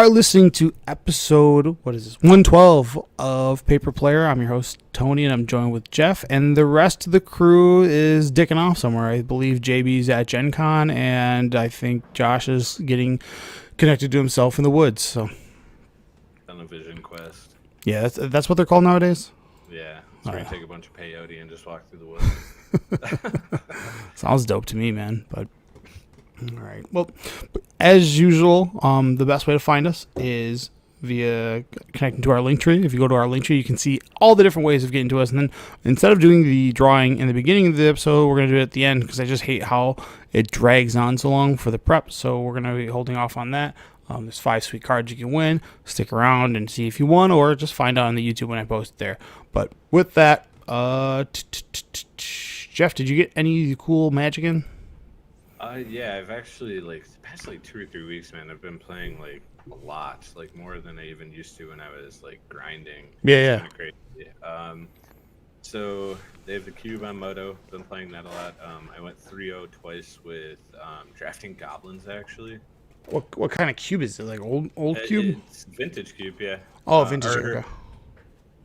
are listening to episode, 112 of Paper Player. I'm your host, Tony, and I'm joined with Jeff, and the rest of the crew is dicking off somewhere. I believe JB's at Gen Con, and I think Josh is getting connected to himself in the woods. So, on a vision quest. Yeah, that's what they're called nowadays? Yeah. So we're going to take a bunch of peyote and just walk through the woods. Sounds dope to me, man, but... All right. Well, as usual, the best way to find us is via connecting to our link tree. If you go to our link tree, you can see all the different ways of getting to us. And then instead of doing the drawing in the beginning of the episode, we're going to do it at the end because I just hate how it drags on so long for the prep. So we're going to be holding off on that. There's 5 sweet cards you can win. Stick around and see if you won, or just find out on the YouTube when I post it there. But with that, Jeff, did you get any cool Magic in? Yeah, I've actually, the past 2 or 3 weeks, man, I've been playing a lot, more than I even used to when I was grinding. Yeah. It's kinda crazy. So they have the cube on Moto. Been playing that a lot. I went 3-0 twice with drafting goblins actually. What kind of cube is it? Like old cube? It's vintage cube, yeah. Oh, vintage. Okay.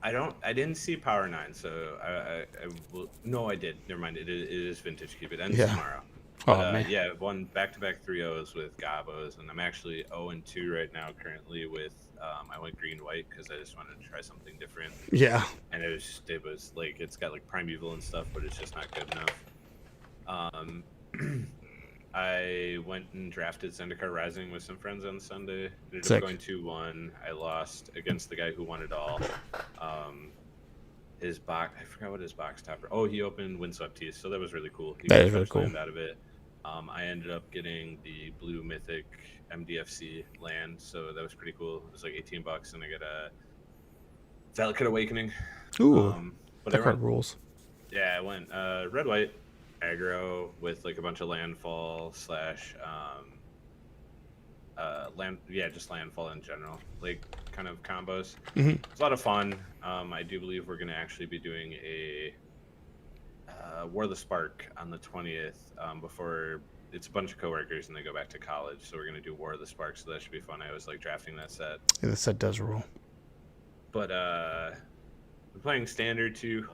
I didn't see Power 9, so I will. No, I did. Never mind. It is vintage cube. It ends tomorrow. But, man. Yeah, I've won back-to-back 3-0s with Gabos, and I'm actually 0-2 right now currently with, I went green-white because I just wanted to try something different. Yeah. And it was it's got Primeval and stuff, but it's just not good enough. I went and drafted Zendikar Rising with some friends on Sunday. Ended up going 2-1. I lost against the guy who won it all. His box, I forgot what his box topper. Oh, he opened Windswept Teeth, so that was really cool. He that is really cool. Out of it. I ended up getting the blue mythic MDFC land, so that was pretty cool. It was like $18, and I got a Valakut Awakening. Ooh, but that card rules. Yeah, I went red-white aggro with a bunch of landfall / land. Yeah, just landfall in general, kind of combos. Mm-hmm. It's a lot of fun. I do believe we're going to actually be doing a War of the Spark on the 20th before it's a bunch of coworkers and they go back to college. So we're going to do War of the Spark, so that should be fun. I was drafting that set. Yeah, the set does rule. But I'm playing Standard too.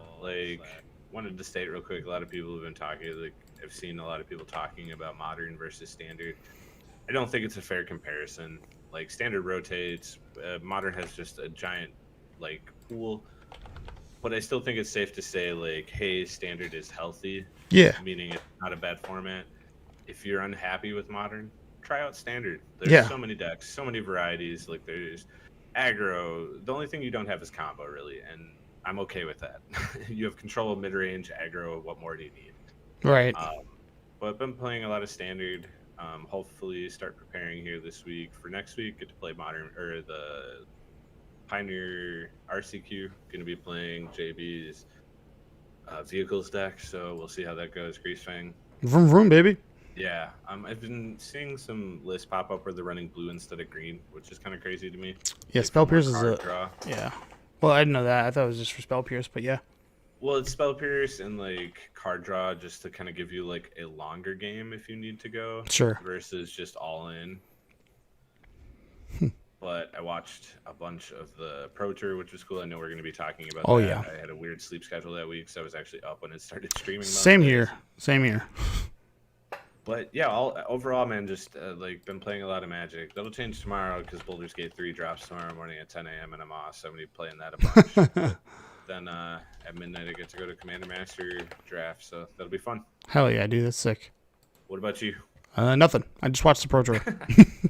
Wanted to state real quick, a lot of people have been talking, I've seen a lot of people talking about Modern versus Standard. I don't think it's a fair comparison. Standard rotates, Modern has just a giant pool. But I still think it's safe to say, hey, Standard is healthy. Yeah. Meaning it's not a bad format. If you're unhappy with Modern, try out Standard. There's so many decks, so many varieties. There's aggro. The only thing you don't have is combo, really, and I'm okay with that. You have control of mid-range, aggro. What more do you need? Right. But I've been playing a lot of Standard. Hopefully start preparing here this week. For next week, get to play Modern, or the Pioneer RCQ. Going to be playing JB's vehicles deck, so we'll see how that goes. Greasefang. Vroom vroom, baby. Yeah, I've been seeing some lists pop up where they're running blue instead of green, which is kind of crazy to me. Yeah, Spell Pierce is draw. Yeah. Well, I didn't know that. I thought it was just for Spell Pierce, but yeah. Well, it's Spell Pierce and card draw just to kind of give you a longer game if you need to go. Sure. Versus just all in. But I watched a bunch of the Pro Tour, which was cool. I know we're going to be talking about that. Yeah. I had a weird sleep schedule that week, so I was actually up when it started streaming. Same here. But yeah, overall, man, just been playing a lot of Magic. That'll change tomorrow because Baldur's Gate 3 drops tomorrow morning at 10 a.m. and I'm off, so I'm going to be playing that a bunch. Then at midnight, I get to go to Commander Master draft, so that'll be fun. Hell yeah, dude, that's sick. What about you? Nothing. I just watched the Pro Tour.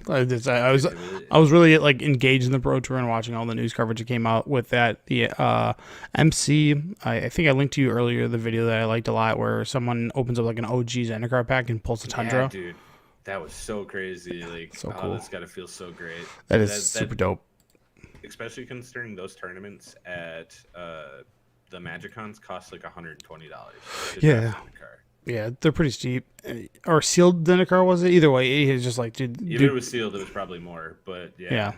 I was really engaged in the Pro Tour and watching all the news coverage that came out with that. The MC, I think I linked to you earlier the video that I liked a lot where someone opens up an OG Zendikar pack and pulls a Tundra. Yeah, dude, that was so crazy. So cool. That's got to feel so great. That is super dope. Especially considering those tournaments at the MagicCons cost $120. Yeah. Yeah, they're pretty steep. Or sealed Zendikar, was it? Either way, it's just dude. If it was sealed, it was probably more, but yeah. Yeah.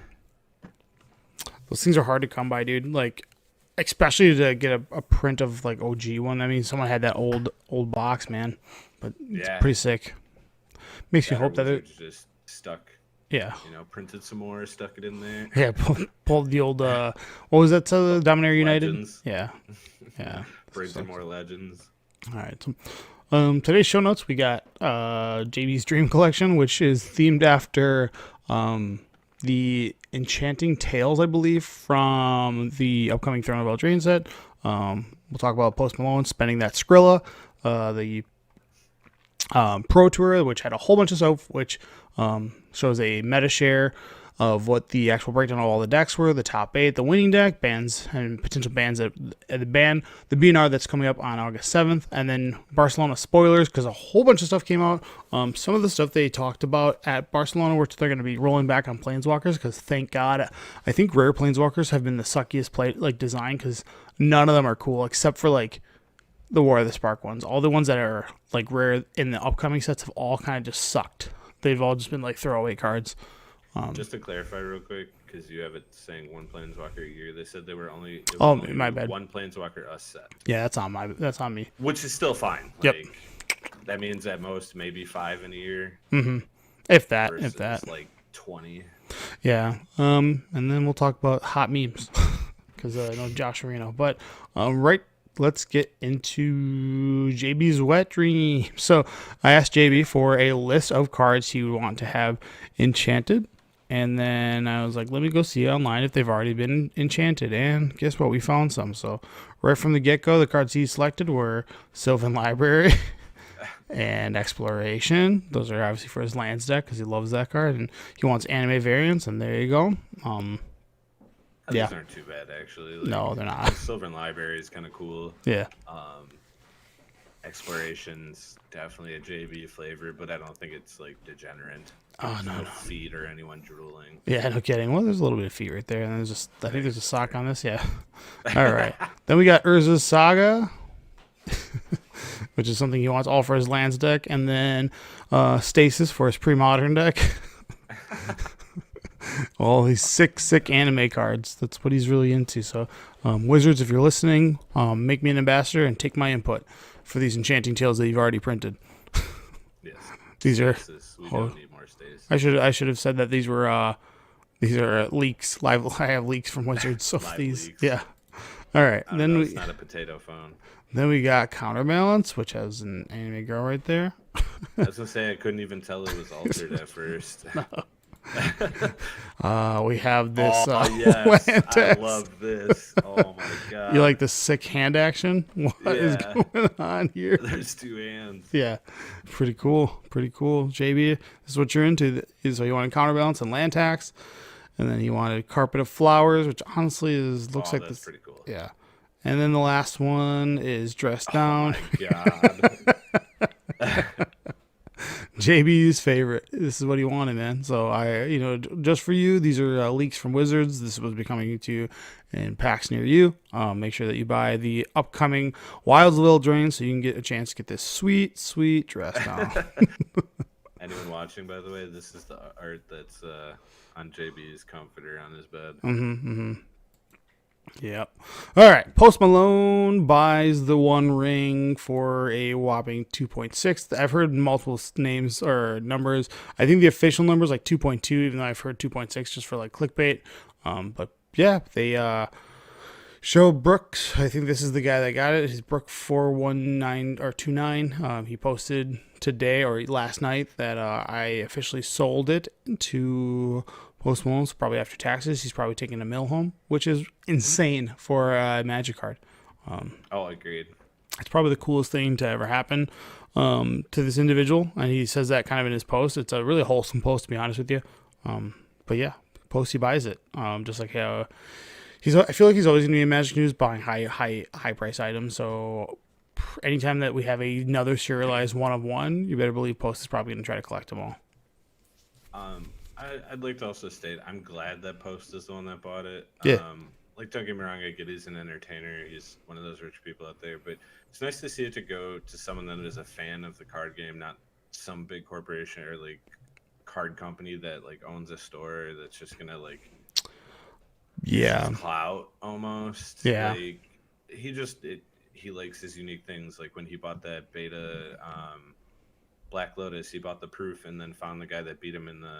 Those things are hard to come by, dude. Especially to get a print of OG one. I mean, someone had that old box, man. But it's pretty sick. Makes you hope that it just stuck Yeah. Printed some more, stuck it in there. Yeah, pulled the old what was that? Dominator United. Legends. Yeah, yeah. Brings in Sucks. more legends. All right. So, today's show notes we got JB's Dream Collection, which is themed after the Enchanting Tales, I believe, from the upcoming Throne of Eldraine set. We'll talk about Post Malone spending that Skrilla, the Pro Tour, which had a whole bunch of stuff, which shows a meta share of what the actual breakdown of all the decks were, the top 8, the winning deck, bans, and potential bans at the ban, the BNR that's coming up on August 7th, and then Barcelona spoilers, because a whole bunch of stuff came out. Some of the stuff they talked about at Barcelona, which they're going to be rolling back on Planeswalkers, because thank God, I think rare Planeswalkers have been the suckiest design, because none of them are cool, except for, the War of the Spark ones. All the ones that are, rare in the upcoming sets have all kind of just sucked. They've all just been, throwaway cards. Just to clarify real quick, because you have it saying one Planeswalker a year, they said My bad. one Planeswalker a set. Yeah, that's on me. Which is still fine. Yep. That means at most maybe 5 in a year. Mm-hmm. If that. 20. Yeah. And then we'll talk about hot memes, because I know Josh Areno. But let's get into JB's wet dream. So I asked JB for a list of cards he would want to have enchanted. And then I was like, let me go see online if they've already been enchanted. And guess what? We found some. So right from the get-go, the cards he selected were Sylvan Library and Exploration. Those are obviously for his lands deck because he loves that card. And he wants anime variants. And there you go. Those aren't too bad, actually. No, they're not. Sylvan Library is kind of cool. Yeah. Exploration's definitely a JB flavor, but I don't think it's degenerate. Oh, no. Feet or anyone drooling. Yeah, no kidding. Well, there's a little bit of feet right there, and I think there's a sock on this. Yeah. All right. Then we got Urza's Saga, which is something he wants all for his lands deck, and then Stasis for his pre-modern deck. All these sick anime cards. That's what he's really into. So, Wizards, if you're listening, make me an ambassador and take my input for these Enchanting Tales that you've already printed. Yes. These Stasis. We don't need more Stasis. I should have said that these are leaks. I have leaks from Wizards. So these, leaks. Yeah. All right. It's not a potato phone. Then we got Counterbalance, which has an anime girl right there. I was gonna say I couldn't even tell it was altered at first. No. We have this. Yes, I love this. Oh my god! You like the sick hand action? What is going on here? There's 2 hands. Yeah, pretty cool. JB, this is what you're into. So you wanted Counterbalance and land tax, and then you wanted Carpet of Flowers, which honestly looks like that's this. Pretty cool. Yeah, and then the last one is Dress Down. Oh my god. JB's favorite. This is what he wanted, man. So just for you, these are leaks from Wizards. This was becoming to you in packs near you. Make sure that you buy the upcoming Wilds of Eldraine so you can get a chance to get this sweet Dress Down. Anyone watching, by the way, this is the art that's on JB's comforter on his bed. Yep. All right. Post Malone buys the One Ring for a whopping 2.6. I've heard multiple names or numbers. I think the official number is 2.2, even though I've heard 2.6 just for clickbait. But yeah, they show Brooks. I think this is the guy that got it. He's Brook 419 or 29. He posted today or last night that I officially sold it to Post Malone's probably after taxes. He's probably taking a mill home, which is insane for a Magic card. Agreed. It's probably the coolest thing to ever happen to this individual, and he says that kind of in his post. It's a really wholesome post, to be honest with you. But yeah, post he buys it. Just like how I feel like he's always going to be in Magic News buying high price items. So anytime that we have another serialized one of one, you better believe Post is probably going to try to collect them all. I'd like to also state I'm glad that Post is the one that bought it. Yeah. Don't get me wrong, I get he's an entertainer. He's one of those rich people out there, but it's nice to see it to go to someone that is a fan of the card game, not some big corporation or card company that owns a store that's just gonna clout almost. Yeah. He likes his unique things. When he bought that beta Black Lotus. He bought the proof and then found the guy that beat him in the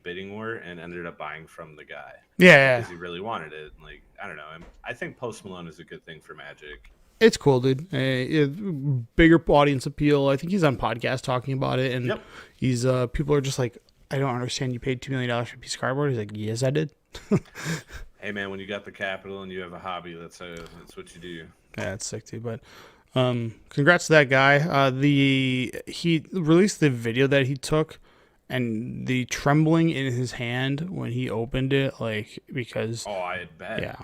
bidding war and ended up buying from the guy Yeah, because he really wanted it. Like, I don't know. I think Post Malone is a good thing for Magic. it's cool, dude. Bigger audience appeal. I think he's on podcast talking about it, and Yep. he's people are just like, I don't understand. You paid $2 million for a piece of cardboard. He's like, yes, I did. Hey man, when you got the capital and you have a hobby, that's what you do. Yeah, it's sick too. But congrats to that guy. He released the video that he took, and the trembling in his hand when he opened it, like, because Oh, I bet. yeah.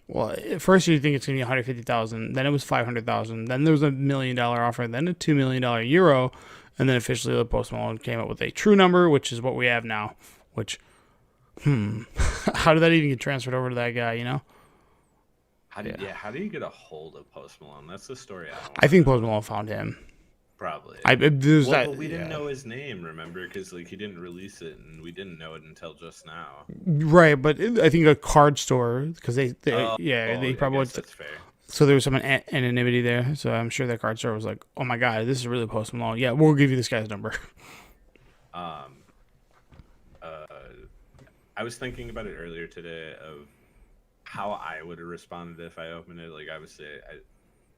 Well, at first you think it's gonna be 150,000, then it was 500,000, then there was $1 million offer, then a $2 million euro, and then officially the Post Malone came up with a true number, which is what we have now. Which, how did that even get transferred over to that guy? You know? How do you get a hold of Post Malone? That's the story I don't I think Post Malone found him. probably. But we didn't know his name, remember? Because like he didn't release it, and we didn't know it until just now. Right, but I think a card store, because they I probably guess that's fair. so there was some anonymity there. So I'm sure that card store was like, oh my god, this is really Post Malone. Yeah, we'll give you this guy's number. I was thinking about it earlier today of how I would have responded if I opened it. Like, obviously,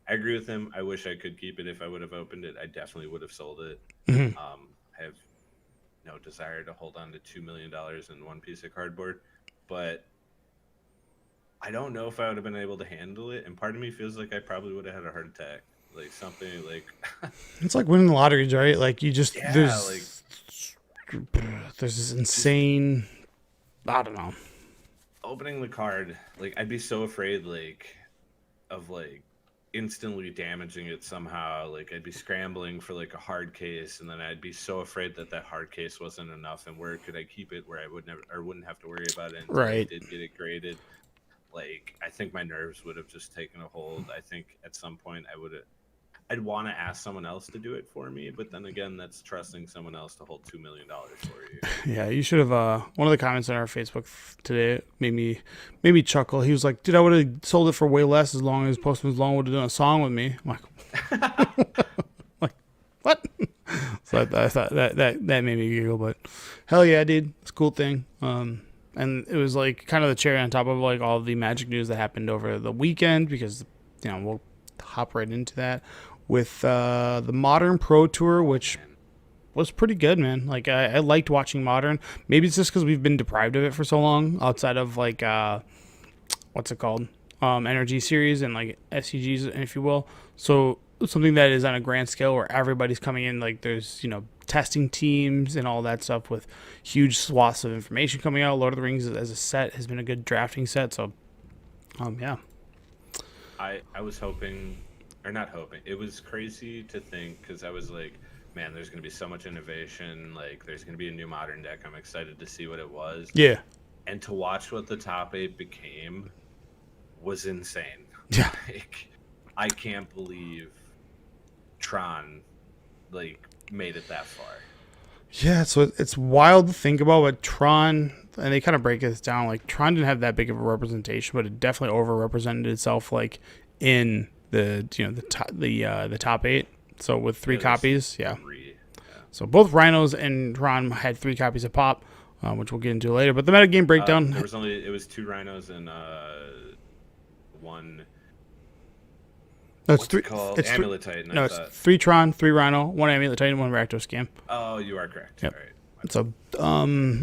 I agree with him. I wish I could keep it if I would have opened it. I definitely would have sold it. Mhm. I have no desire to hold on to $2 million in one piece of cardboard, but I don't know if I would have been able to handle it. And part of me feels like I probably would have had a heart attack, like something like. It's like winning the lotteries, right? Like you just Yeah, there's this insane. I don't know. Opening the card, like I'd be so afraid, like, of like instantly damaging it somehow. Like I'd be scrambling for like a hard case, and then I'd be so afraid that that hard case wasn't enough. And where could I keep it where I would never or wouldn't have to worry about it until I Right. did get it graded? Like I think my nerves would have just taken a hold. I think at some point I'd want to ask someone else to do it for me, but then again, that's trusting someone else to hold $2 million for you. Yeah, you should have. One of the comments on our Facebook today made me chuckle. He was like, "Dude, I would have sold it for way less as long as Post Malone would have done a song with me." I'm like, what? So I thought that made me giggle. But hell yeah, dude, it's a cool thing. And it was like kind of the cherry on top of like all the Magic news that happened over the weekend, because we'll hop right into that with the Modern Pro Tour, which was pretty good, man. Like I liked watching Modern. Maybe it's just because we've been deprived of it for so long, outside of like what's it called, Energy Series and like SCGs, if you will. So something that is on a grand scale where everybody's coming in, like there's testing teams and all that stuff with huge swaths of information coming out. Lord of the Rings as a set has been a good drafting set. So yeah. I was hoping, or not hoping, it was crazy to think, because I was like, man, there's going to be so much innovation. Like, there's going to be a new Modern deck. I'm excited to see what it was. Yeah. And to watch what the top 8 became was insane. Yeah. Like, I can't believe Tron, like, made it that far. Yeah, so it's wild to think about what Tron, and they kind of break this down. Like Tron didn't have that big of a representation, but it definitely overrepresented itself, like in the the top 8. So with 3 copies, yeah. So both Rhinos and Tron had 3 copies of Pop, which we'll get into later. But the metagame breakdown. It was 2 Rhinos and 1. No, What's it called? It's Amulet Titan. No, it's 3 Tron, 3 Rhino, 1 Amulet Titan, 1 Rakdos Scam. Oh, you are correct. Yep. All right. So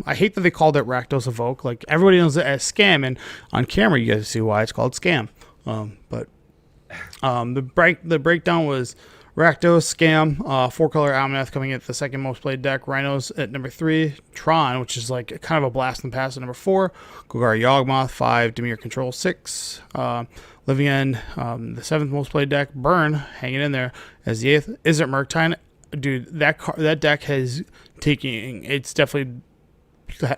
I hate that they called it Rakdos Evoke. Like everybody knows it as Scam, and on camera you guys see why it's called Scam. But the breakdown was Rakdos, Scam, 4-color Almanath coming at the second most played deck. Rhinos at number 3. Tron, which is like kind of a blast in the past, at number 4. Golgari Yawgmoth, 5. Dimir Control, 6. Living End, the 7th most played deck. Burn, hanging in there as the 8th. Izzet Murktide, dude, that deck has taken. It's definitely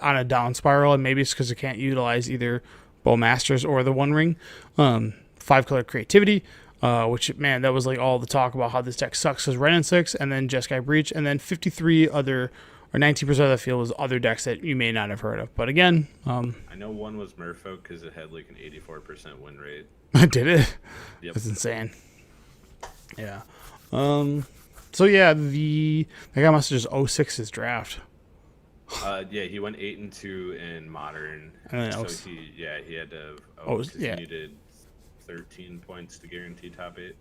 on a down spiral, and maybe it's because it can't utilize either Bowmasters or the One Ring. 5-color Creativity, which, man, that was like all the talk about how this deck sucks, because Wrenn and 6, and then Jeskai Breach, and then 53 other, or 19% of the field was other decks that you may not have heard of. But again, I know one was Merfolk because it had like an 84% win rate. did it? Yep. That's insane. Yeah. So yeah, that guy must have just 06 his draft. Yeah, he went 8-2 in modern, And then so 06 he had to because he yeah, needed 13 points to guarantee top 8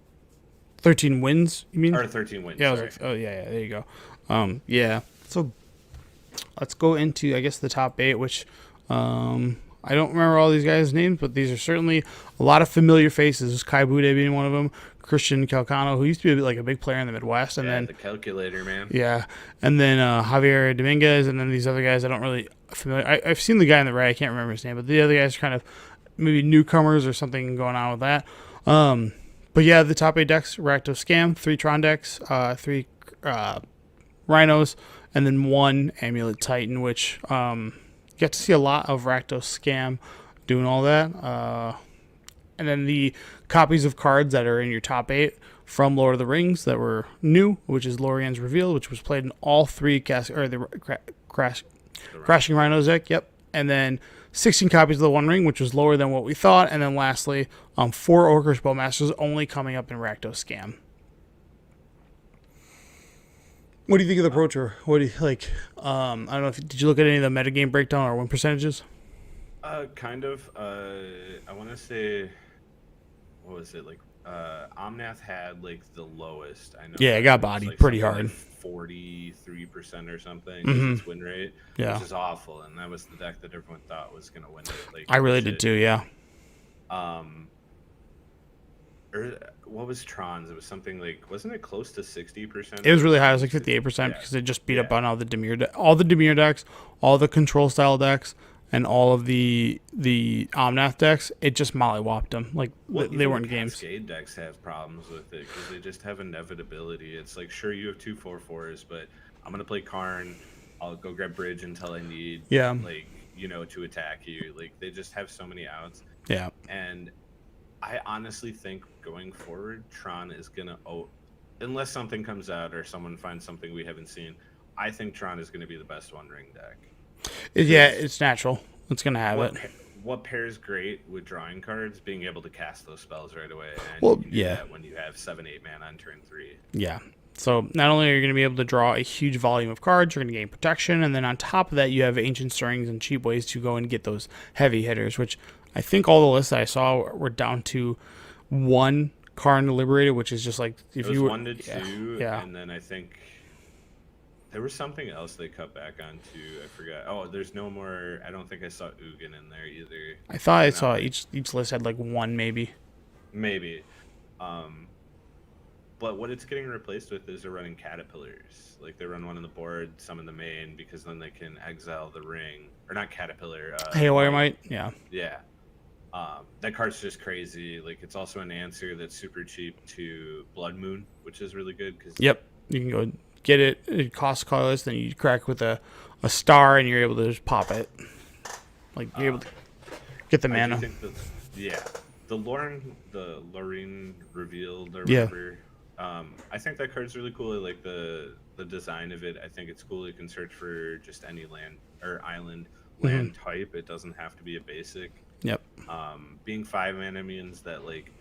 13 wins. You mean? or 13 wins. Yeah, I was Sorry. like, oh yeah, there you go. Yeah. So let's go into, I guess, the top 8, which I don't remember all these guys' names, but these are certainly a lot of familiar faces. Kai Bude being one of them, Christian Calcano, who used to be like a big player in the Midwest, and Yeah, then the calculator, man. yeah, and then Javier Dominguez, and then these other guys I don't really familiar. I've seen the guy in the right, I can't remember his name, but the other guys are kind of maybe newcomers or something going on with that. But yeah, the top 8 decks: Rakdos Scam, 3 Tron decks, 3 Rhinos, and then 1 Amulet Titan, which get to see a lot of Rakdos Scam doing all that. And then the copies of cards that are in your top 8 from Lord of the Rings that were new, which is Lorien's Reveal, which was played in all 3 Crashing Rhinos deck. Yep. And then 16 copies of the One Ring, which was lower than what we thought. And then lastly, 4 Orcish Bowmasters only coming up in Rakdos Scam. What do you think of the Pro Tour? What do you like? I don't know did you look at any of the metagame breakdown or win percentages? Kind of. I want to say, what was it like? Omnath had like the lowest. I know. Yeah, it got bodied pretty hard. Like 43% or something. Mhm. Its win rate, Yeah. which is awful, and that was the deck that everyone thought was gonna win it. Like I really did too. Yeah. Or what was Tron's? It was something like, wasn't it close to 60%? It was really high. It was like 58% because it just beat up on all the Dimir decks, all the control style decks, and all of the Omnath decks. It just mollywopped them. Like they weren't games. Cascade decks have problems with it because they just have inevitability. It's like, sure, you have 2 4/4s, but I'm gonna play Karn. I'll go grab Bridge until I need, like, to attack you. Like, they just have so many outs. Yeah. And I honestly think going forward, Tron is gonna, unless something comes out or someone finds something we haven't seen, I think Tron is gonna be the best One Ring deck. Yeah, it's natural. It's gonna have it. What pairs great with drawing cards? Being able to cast those spells right away. And well, you can do that when you have 7-8 mana on turn 3. Yeah. So not only are you going to be able to draw a huge volume of cards, you're going to gain protection, and then on top of that, you have Ancient Stirrings and cheap ways to go and get those heavy hitters, which I think all the lists that I saw were down to 1 Karn Liberated, which is just like if you 1 to 2, yeah. And then I think there was something else they cut back on too. I forgot. Oh, there's no more. I don't think I saw Ugin in there either. I thought I saw each list had like 1 maybe. Maybe. But what it's getting replaced with is they're running Caterpillars. Like, they run 1 on the board, some in the main, because then they can exile the ring. Or not Caterpillar. Haywire Might? Yeah. Yeah. That card's just crazy. Like, it's also an answer that's super cheap to Blood Moon, which is really good. Yep. You can go get it. It costs colorless, then you crack with a star, and you're able to just pop it. Like, you're able to get the mana. The Lorien Revealed or whatever. I think that card's really cool. I like the design of it. I think it's cool. You can search for just any land or island land type. It doesn't have to be a basic. Yep. Being 5 mana means that, like,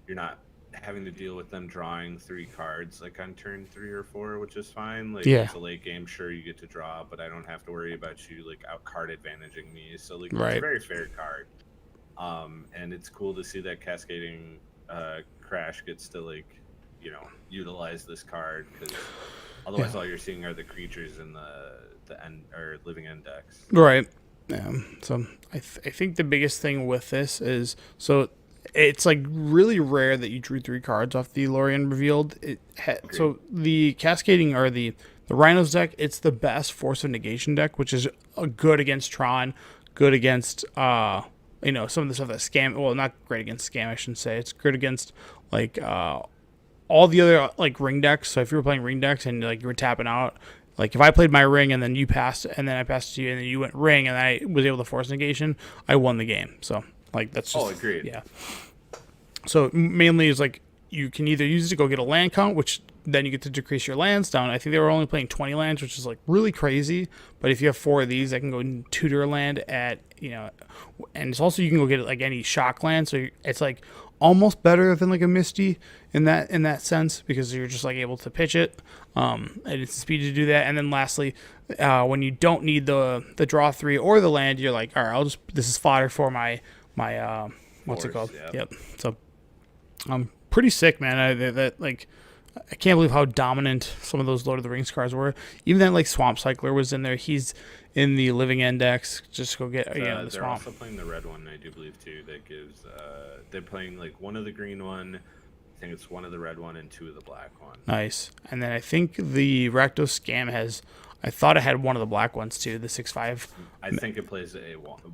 you're not having to deal with them drawing 3 cards like on turn 3 or 4, which is fine. Like, it's a late game, sure, you get to draw, but I don't have to worry about you like out card advantaging me. So, like, it's a very fair card. And it's cool to see that Cascading Crash gets to, like, utilize this card, because otherwise all you're seeing are the creatures in the end or living end decks. Right. Yeah. So I think the biggest thing with this is, so it's like really rare that you drew 3 cards off the Lorien Revealed. So the Cascading or the Rhinos deck, it's the best Force of Negation deck, which is good against Tron, good against some of the stuff that Scam. Well, not great against Scam, I shouldn't say. It's good against like all the other like ring decks. So if you were playing ring decks and like you were tapping out, like if I played my ring and then you passed, and then I passed to you and then you went ring and I was able to force negation, I won the game. So like that's just agreed. Yeah. So mainly it's like you can either use it to go get a land count, which then you get to decrease your lands down. I think they were only playing 20 lands, which is like really crazy. But if you have 4 of these, I can go and tutor a land at, and it's also you can go get like any shock land. So it's like almost better than like a Misty in that sense, because you're just like able to pitch it, and it's the speed to do that. And then lastly, when you don't need the draw 3 or the land, you're like, all right, this is fodder for my what's it called? Yep. So pretty sick, man. I can't believe how dominant some of those Lord of the Rings cards were. Even that like Swamp Cycler was in there. He's in the Living Index. Just go get the they're swamp. also playing the red one, I do believe too. That gives they're playing like one of the green one. I think it's one of the red one and 2 of the black one. Nice. And then I think the Rakdos Scam has. I thought it had one of the black ones too. The 6/5. I think it plays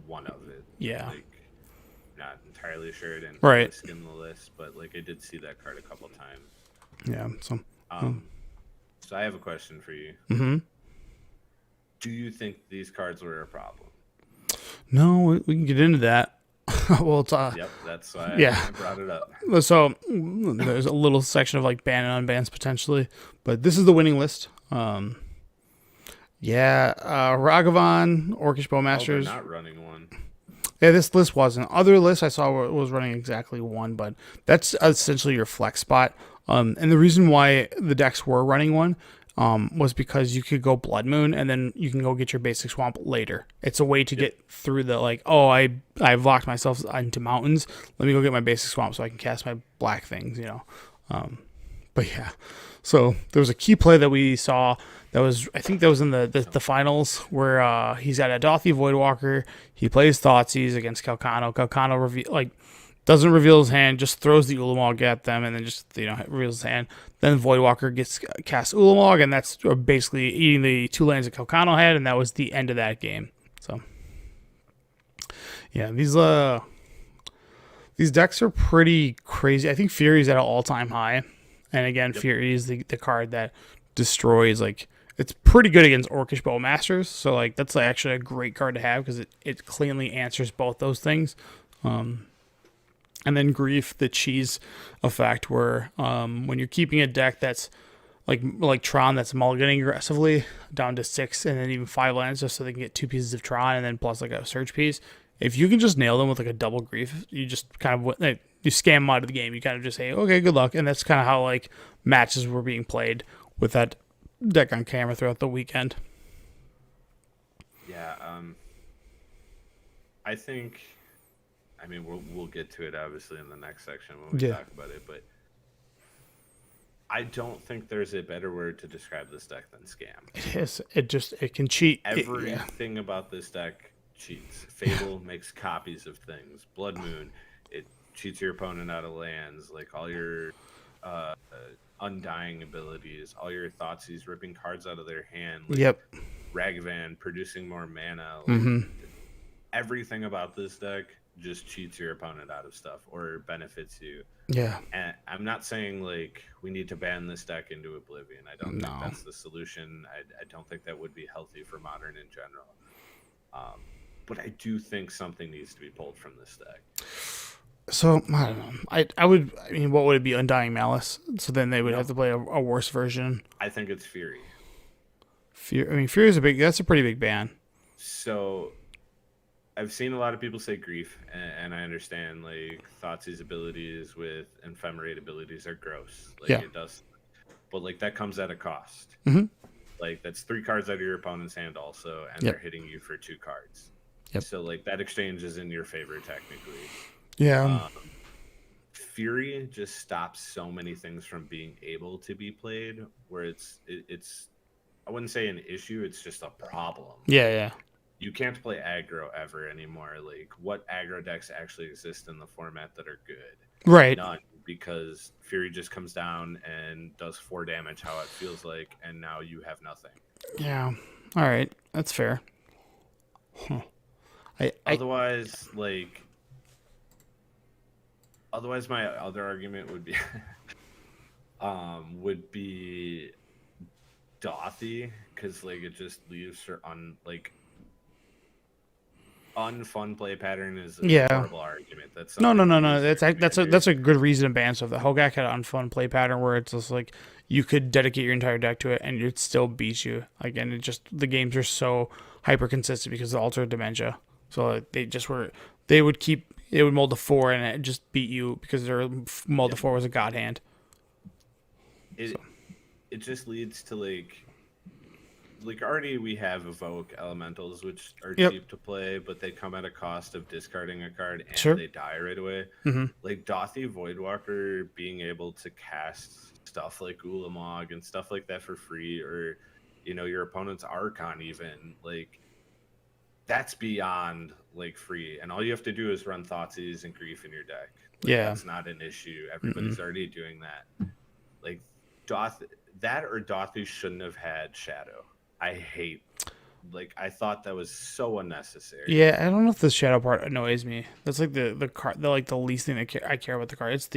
one of it. Yeah. Like, not entirely sure. I didn't right. skim the list, but like I did see that card a couple times. Yeah. So. So I have a question for you. Mm-hmm. Do you think these cards were a problem? No, we can get into that. Well, it's, yep, that's why I brought it up. So there's a little section of like ban and unbans potentially, but this is the winning list. Ragavan, Orcish Bowmasters. Not running one. Yeah, this list wasn't. Other lists I saw was running exactly one, but that's essentially your flex spot. And the reason why the decks were running one was because you could go Blood Moon and then you can go get your basic swamp later. It's a way to get through the like, I've locked myself into mountains. Let me go get my basic swamp so I can cast my black things, But yeah, so there was a key play that we saw that was, I think that was in the finals where he's at a Dothy Voidwalker. He plays Thoughtseize against Calcano. Calcano doesn't reveal his hand, just throws the Ulamog at them, and then just reveals his hand. Then Voidwalker casts Ulamog, and that's basically eating the 2 lands that Calcano had, and that was the end of that game. So yeah, these decks are pretty crazy. I think Fury's at an all-time high, and again, Fury is the card that destroys. Like, it's pretty good against Orcish Bowmasters, so like that's actually a great card to have because it cleanly answers both those things. And then Grief, the cheese effect, where when you're keeping a deck that's like Tron, that's mulliganing aggressively down to 6 and then even 5 lands just so they can get 2 pieces of Tron and then plus like a search piece. If you can just nail them with like a double Grief, you just kind of you scam them out of the game. You kind of just say, okay, good luck, and that's kind of how like matches were being played with that deck on camera throughout the weekend. Yeah, I think. I mean, we'll get to it obviously in the next section when we talk about it, but I don't think there's a better word to describe this deck than scam. It is. It can cheat. Everything about this deck cheats. Fable makes copies of things. Blood Moon, it cheats your opponent out of lands. Like all your Undying abilities, all your Thoughtseize ripping cards out of their hand. Like Ragavan producing more mana. Like, everything about this deck just cheats your opponent out of stuff or benefits you. Yeah. And I'm not saying like we need to ban this deck into oblivion. I don't think that's the solution. I don't think that would be healthy for Modern in general. But I do think something needs to be pulled from this deck. So I don't know. I mean, what would it be? Undying Malice. So then they would have to play a worse version. I think it's Fury. Fury is that's a pretty big ban. So I've seen a lot of people say Grief, and I understand like Thoughtseize abilities with Ephemerate abilities are gross. Like it does, but like that comes at a cost. Like that's 3 cards out of your opponent's hand also, and they're hitting you for 2 cards. So like that exchange is in your favor technically. Fury just stops so many things from being able to be played, where it's I wouldn't say an issue, it's just a problem. You can't play aggro ever anymore. Like, what aggro decks actually exist in the format that are good? Right. None, because Fury just comes down and does 4 damage how it feels like, and now you have nothing. Yeah. All right. That's fair. Otherwise, my other argument would be Dothy, because like it just leaves her on like unfun play pattern is a horrible argument. That's no. That's a good reason to ban stuff. The Hogak had an unfun play pattern where it's just like you could dedicate your entire deck to it and it still beats you. Again, the games are so hyper consistent because of the Altar of Dementia. So they would keep it would mold to 4 and it just beat you because their mold to 4 was a god hand. It just leads to like already we have evoke elementals which are cheap to play, but they come at a cost of discarding a card and they die right away. Like Dothy Voidwalker being able to cast stuff like Ulamog and stuff like that for free, or your opponent's Archon even, like that's beyond like free, and all you have to do is run Thoughtseize and Grief in your deck. That's not an issue. Everybody's already doing that. Like Dothy shouldn't have had Shadow. I thought that was so unnecessary. Yeah, I don't know if the Shadow part annoys me. That's like the card, the least thing that I care about the card. It's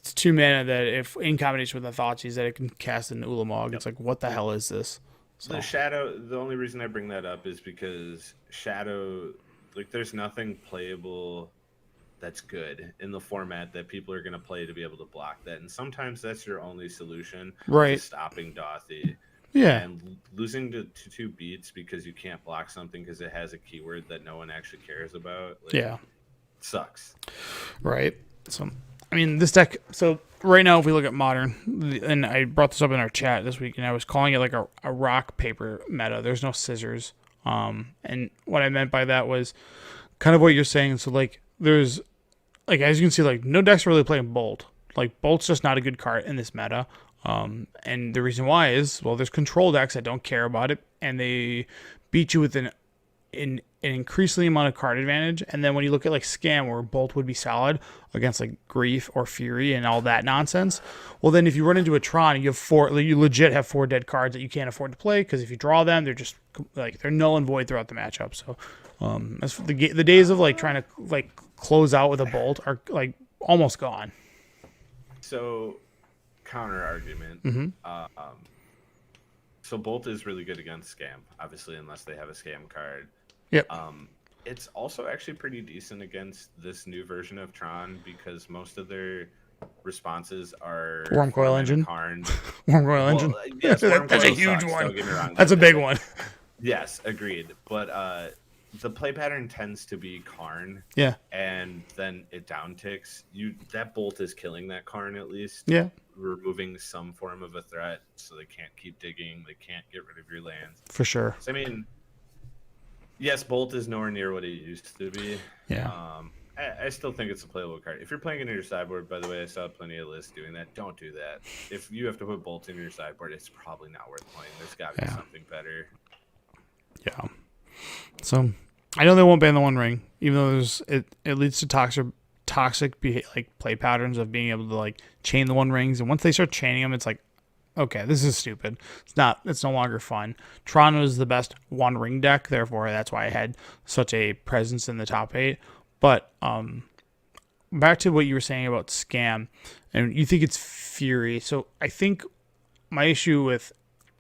2 mana that if in combination with the Thoughtseize that it can cast an Ulamog. It's like, what the hell is this? So. The Shadow. The only reason I bring that up is because Shadow, like, there's nothing playable that's good in the format that people are going to play to be able to block that, and sometimes that's your only solution, right? To stopping Dothy. Yeah, and losing to 2 beats because you can't block something because it has a keyword that no one actually cares about. Sucks. Right. So, I mean, this deck. So right now, if we look at Modern, and I brought this up in our chat this week, and I was calling it like a rock paper meta. There's no scissors. And what I meant by that was kind of what you're saying. So like, there's like, as you can see, like no decks are really playing Bolt. Like Bolt's just not a good card in this meta. And the reason why is, well, there's control decks that don't care about it, and they beat you with an increasingly amount of card advantage. And then when you look at like Scam, where Bolt would be solid against like Grief or Fury and all that nonsense, well, then if you run into a Tron, you legit have 4 dead cards that you can't afford to play, because if you draw them, they're just like they're null and void throughout the matchup. So, as for the days of like trying to like close out with a Bolt are like almost gone. So. Counter argument. So Bolt is really good against Scam, obviously, unless they have a Scam card. Yep. It's also actually pretty decent against this new version of Tron, because most of their responses are Wurmcoil Engine. Wurmcoil Engine. Yes, that's a huge one. That's a big one. Yes, agreed. But the play pattern tends to be Karn. Yeah. And then it downticks. That Bolt is killing that Karn at least. Yeah. Removing some form of a threat, so they can't keep digging, they can't get rid of your lands. For sure. So, I mean, yes, Bolt is nowhere near what it used to be. Yeah. I still think it's a playable card. If you're playing it in your sideboard, by the way, I saw plenty of lists doing that. Don't do that. If you have to put Bolt in your sideboard, it's probably not worth playing. There's got to be something better. Yeah. So I know they won't ban the One Ring, even though it leads to toxic play patterns of being able to like chain the One Rings, and once they start chaining them, it's like, okay, this is stupid. It's no longer fun. Tron was the best One Ring deck, therefore that's why I had such a presence in the top 8. But back to what you were saying about Scam, and you think it's Fury. So I think my issue with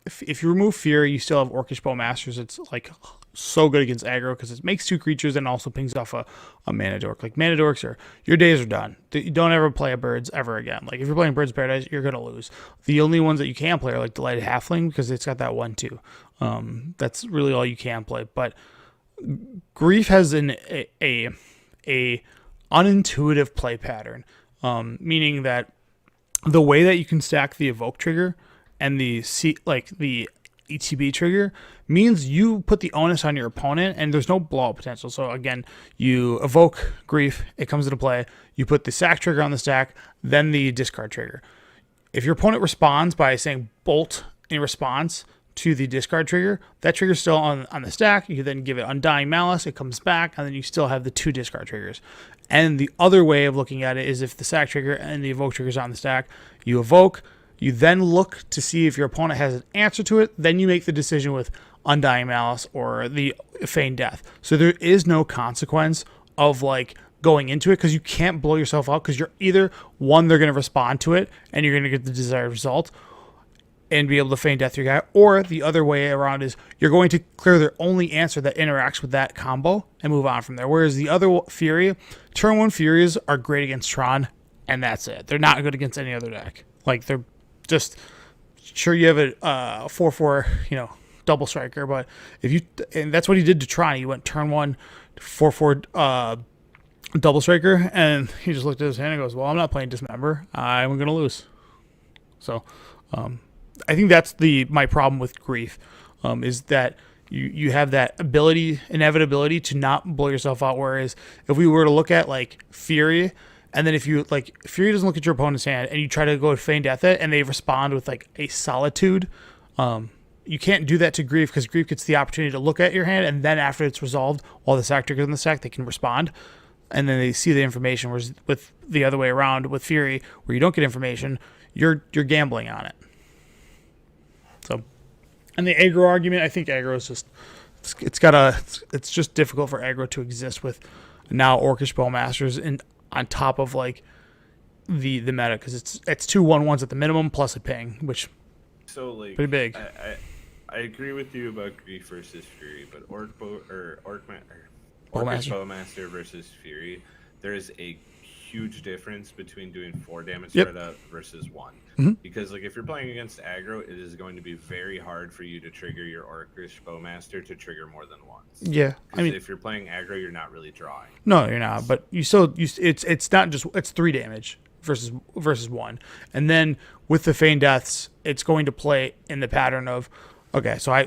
if you remove Fury, you still have Orcish Bowmasters. It's like so good against aggro because it makes 2 creatures and also pings off a mana dork. Like mana dorks your days are done. You don't ever play a Birds ever again. Like if you're playing Birds of Paradise, you're gonna lose. The only ones that you can play are like Delighted Halfling, because it's got that 1/2. That's really all you can play. But Grief has a unintuitive play pattern, meaning that the way that you can stack the Evoke trigger and the ETB trigger means you put the onus on your opponent, and there's no blowout potential. So again, you evoke Grief, it comes into play, you put the sack trigger on the stack, then the discard trigger. If your opponent responds by saying Bolt in response to the discard trigger, that trigger's still on the stack. You can then give it Undying Malice, it comes back, and then you still have the 2 discard triggers. And the other way of looking at it is if the sack trigger and the evoke trigger's on the stack, you evoke, you then look to see if your opponent has an answer to it, then you make the decision with Undying Malice or the Feigned Death. So there is no consequence of like going into it, because you can't blow yourself out, because you're either, one, they're going to respond to it and you're going to get the desired result and be able to Feign Death your guy, or the other way around is you're going to clear their only answer that interacts with that combo and move on from there. Whereas the other Fury, turn 1 Furies are great against Tron, and that's it. They're not good against any other deck. Like, they're just, sure, you have a 4/4, double striker, but and that's what he did to Tron. He went turn 1 4/4 double striker, and he just looked at his hand and goes, "Well, I'm not playing dismember. I'm gonna lose." So, I think that's my problem with grief, is that you have that inevitability to not blow yourself out. Whereas if we were to look at like Fury, and then if you like Fury doesn't look at your opponent's hand and you try to go feign death it, and they respond with like a solitude, you can't do that to grief, because grief gets the opportunity to look at your hand, and then after it's resolved, while the sack trigger's in the stack, they can respond, and then they see the information. Whereas with the other way around with Fury, where you don't get information, you're gambling on it. So, and the aggro argument, I think aggro is just it's just difficult for aggro to exist with now Orcish Bowmasters and on top of like the meta, because it's 2 1/1s at the minimum plus a ping, which so like pretty big. I agree with you about Grief versus Fury, but Orcish Bowmaster versus Fury, there is a huge difference between doing 4 damage spread out versus 1. Mm-hmm. Because like if you're playing against aggro, it is going to be very hard for you to trigger your Orcish Bowmaster to trigger more than once. Yeah, I mean, if you're playing aggro, you're not really drawing. No, you're not. But it's not just, it's 3 damage versus 1, and then with the feign deaths, it's going to play in the pattern of, okay, so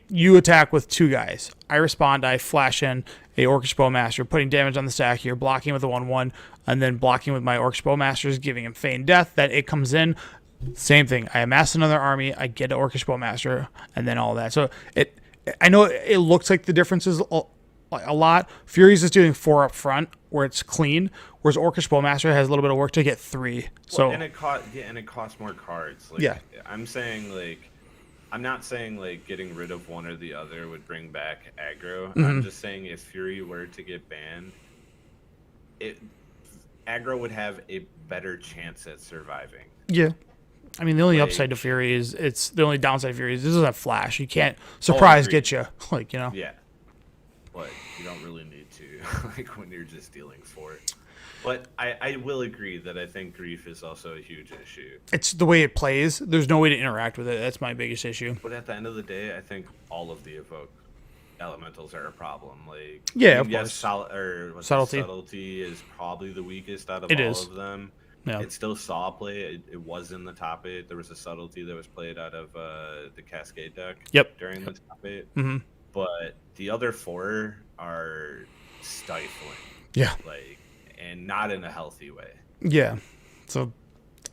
you attack with 2 guys. I respond. I flash in a Orcish Bowmaster, putting damage on the stack here, blocking with a 1/1, and then blocking with my Orcish Bowmasters, giving him feign death. Then it comes in. Same thing. I amass another army. I get an Orcish Bowmaster, and then all that. So I know it looks like the difference is a lot. Fury's just doing 4 up front, where it's clean, whereas Orcish Bowmaster has a little bit of work to get 3. So and it costs more cards. Like, yeah, I'm not saying like getting rid of one or the other would bring back aggro. Mm-hmm. I'm just saying if Fury were to get banned, aggro would have a better chance at surviving. Yeah. I mean, the only upside to Fury is the only downside of Fury is this doesn't have flash. You can't surprise get you, like, you know. Yeah. But you don't really need to, like when you're just dealing 4. But I will agree that I think grief is also a huge issue. It's the way it plays. There's no way to interact with it. That's my biggest issue. But at the end of the day, I think all of the evoke elementals are a problem. Like, yeah, of course. Subtlety is probably the weakest out of of them. Yeah. It still saw play. It was in the top 8. There was a subtlety that was played out of the Cascade deck. Yep. During the top 8. Mm-hmm. But the other 4 are stifling. Yeah. Like, and not in a healthy way. Yeah. So,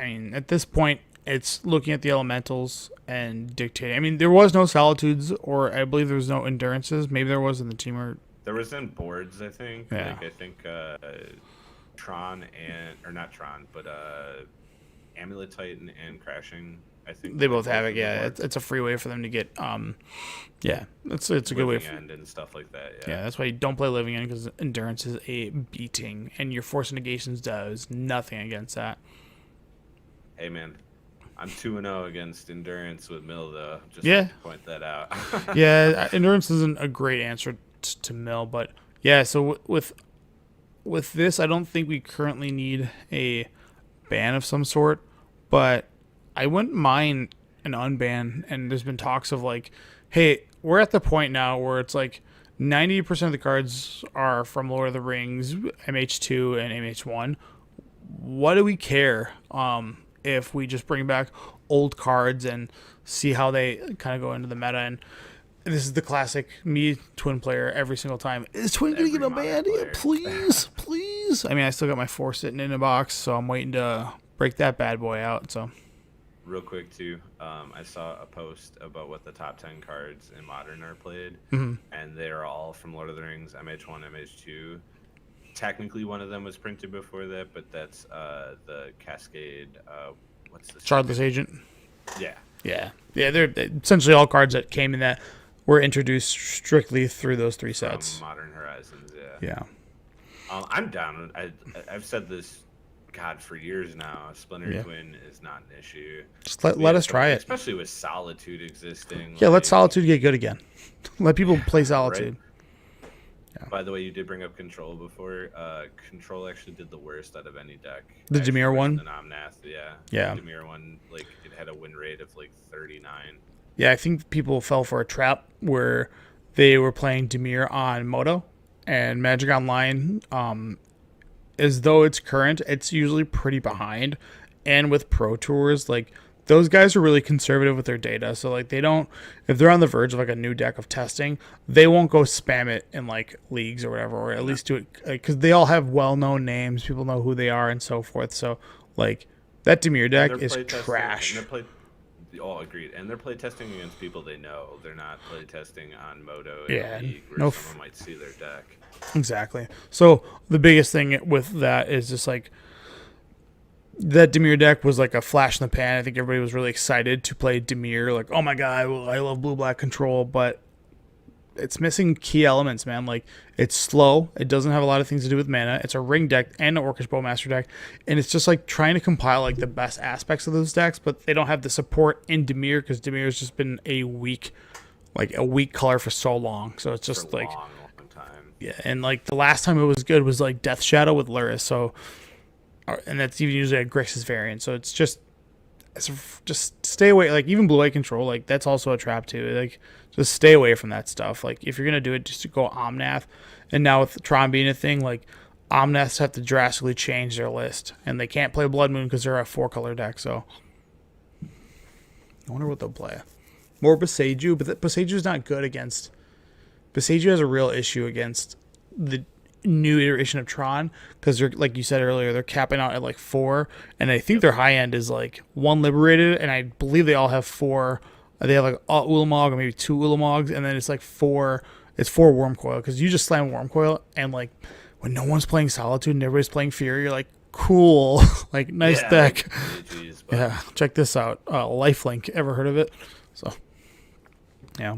I mean, at this point, it's looking at the elementals and dictating. I mean, there was no solitudes, or I believe there was no endurances. Maybe there was in the team, or there was in boards. I think. Yeah. Like, I think Tron or not Tron, but Amulet Titan and Crashing. I think they both have it. Yeah, it's a free way for them to get. Yeah, it's a good way. End and stuff like that. Yeah, that's why you don't play Living End, because endurance is a beating, and your Force Negations does nothing against that. Hey man, I'm 2-0 against endurance with Mill though. Just to point that out. Yeah, endurance isn't a great answer to Mill, but yeah. So with this, I don't think we currently need a ban of some sort, but I wouldn't mind an unban. And there's been talks of like, hey, we're at the point now where it's like 90% of the cards are from Lord of the Rings, MH2 and MH1. What do we care if we just bring back old cards and see how they kind of go into the meta? And this is the classic me twin player every single time. Is twin going to get a ban? Yeah, please, please. I mean, I still got my 4 sitting in a box, so I'm waiting to break that bad boy out. So. Real quick too, I saw a post about what the top 10 cards in Modern are played, mm-hmm. and they are all from Lord of the Rings, MH1, MH2. Technically, one of them was printed before that, but that's the Cascade. What's the Shardless Agent? Yeah. Yeah. They're essentially all cards that came in that were introduced strictly through those 3 sets. From Modern Horizons. Yeah. I'm down. I've said this. God, for years now, Splinter Twin is not an issue. Just let us try it. Especially with Solitude existing. Yeah, let Solitude get good again. Let people play Solitude. Right? Yeah. By the way, you did bring up Control before. Control actually did the worst out of any deck. The Dimir one? The Omnath, yeah. Yeah. The Dimir one, like, it had a win rate of like 39. Yeah, I think people fell for a trap where they were playing Dimir on Moto, and Magic Online as though it's current, it's usually pretty behind. And with Pro Tours, like those guys are really conservative with their data. So like they don't, if they're on the verge of like a new deck of testing, they won't go spam it in like leagues or whatever, or at least do it because they all have well-known names. People know who they are and so forth. So like that Dimir deck is trash. All agreed, and they're play testing against people they know. They're not play testing on Moto Yeah, League where no someone might see their deck. Exactly. So the biggest thing with that is just like that Dimir deck was like a flash in the pan. I think everybody was really excited to play Dimir. Like, oh my god, I love blue-black control, but it's missing key elements, man. Like, it's slow. It doesn't have a lot of things to do with mana. It's a ring deck and an Orcish Bowmaster deck, and it's just like trying to compile like the best aspects of those decks, but they don't have the support in Dimir because Dimir has just been a weak color for so long. So it's just like long time. Yeah, and like the last time it was good was like Death Shadow with Luris. So, and that's even usually a Grixis variant. So it's just stay away. Like even Blue Eye Control, like that's also a trap too. Like just stay away from that stuff. Like if you're gonna do it, just to go Omnath. And now with Tron being a thing, like Omnaths have to drastically change their list, and they can't play Blood Moon because they're a 4-color deck. So I wonder what they'll play. More Boseiju, but Boseiju not good against. Boseiju has a real issue against the new iteration of Tron because they're, like you said earlier, they're capping out at like 4, and I think their high end is like 1 Liberated, and I believe they all have 4. They have like a Ulamog or maybe 2 Ulamogs, and then it's like 4. It's 4 Wormcoil because you just slam Wormcoil, and like when no one's playing Solitude and everybody's playing Fury, you're like, cool, like nice deck. Yeah, check this out. Lifelink, ever heard of it? So yeah,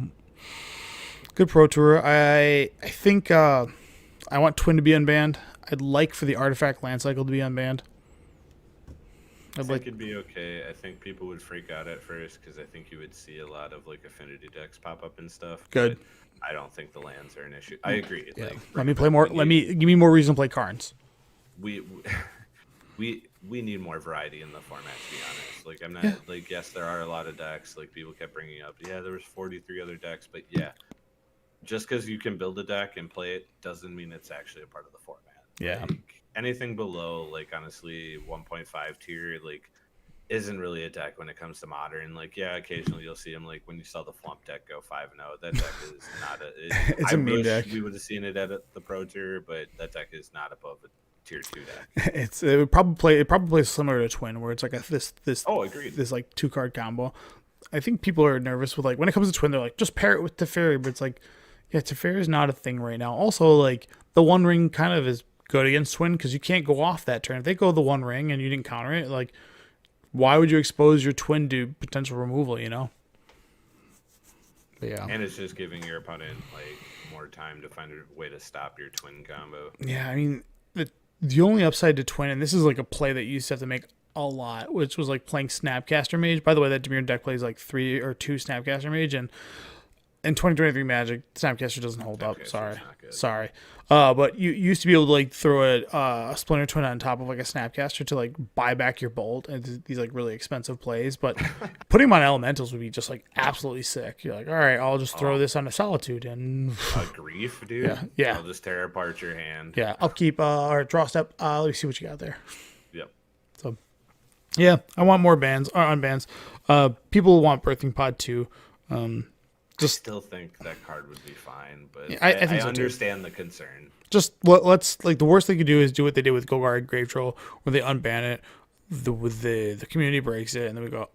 good Pro Tour. I think I want Twin to be unbanned. I'd like for the Artifact Land Cycle to be unbanned. I think it'd be okay. I think people would freak out at first because I think you would see a lot of like affinity decks pop up and stuff. Good. I don't think the lands are an issue. I agree. Yeah. Like, Let me play more. Give me more reason to play Karns. We need more variety in the format, to be honest. Like I'm not like, yes, there are a lot of decks. Like people kept bringing up, yeah, there was 43 other decks, but yeah, just because you can build a deck and play it doesn't mean it's actually a part of the format. Yeah. Like, anything below, like honestly, 1.5 tier, like isn't really a deck when it comes to modern. Like, yeah, occasionally you'll see them. Like when you saw the Flump deck go 5-0, that deck is not a. It's a meme deck. We would have seen it at the Pro Tour, but that deck is not above a tier 2 deck. It would probably plays similar to Twin, where it's like this. Oh, agreed. This like 2-card combo. I think people are nervous with like when it comes to Twin, they're like just pair it with Teferi, but it's like, yeah, Teferi is not a thing right now. Also, like the One Ring kind of is good against Twin because you can't go off that turn. If they go the One Ring and you didn't counter it, like why would you expose your Twin to potential removal, you know? But yeah. And it's just giving your opponent like more time to find a way to stop your Twin combo. Yeah, I mean the only upside to Twin, and this is like a play that you used to have to make a lot, which was like playing Snapcaster Mage. By the way, that Dimir deck plays like 3 or 2 Snapcaster Mage, and in 2023 Magic, Snapcaster doesn't hold up. Sorry. But you used to be able to like throw a Splinter Twin on top of like a Snapcaster to like buy back your Bolt and these like really expensive plays. But putting them on Elementals would be just like absolutely sick. You're like, all right, I'll just throw this on a Solitude and a Grief, dude. Yeah. I'll just tear apart your hand. Yeah, upkeep or draw step. Let me see what you got there. Yep. So yeah, I want more bans or unbans. People want Birthing Pod 2. I still think that card would be fine, but yeah, I think so understand too. The concern. Just let's like the worst they could do is do what they did with Golgari Grave Troll, where they unban it, the community breaks it, and then we go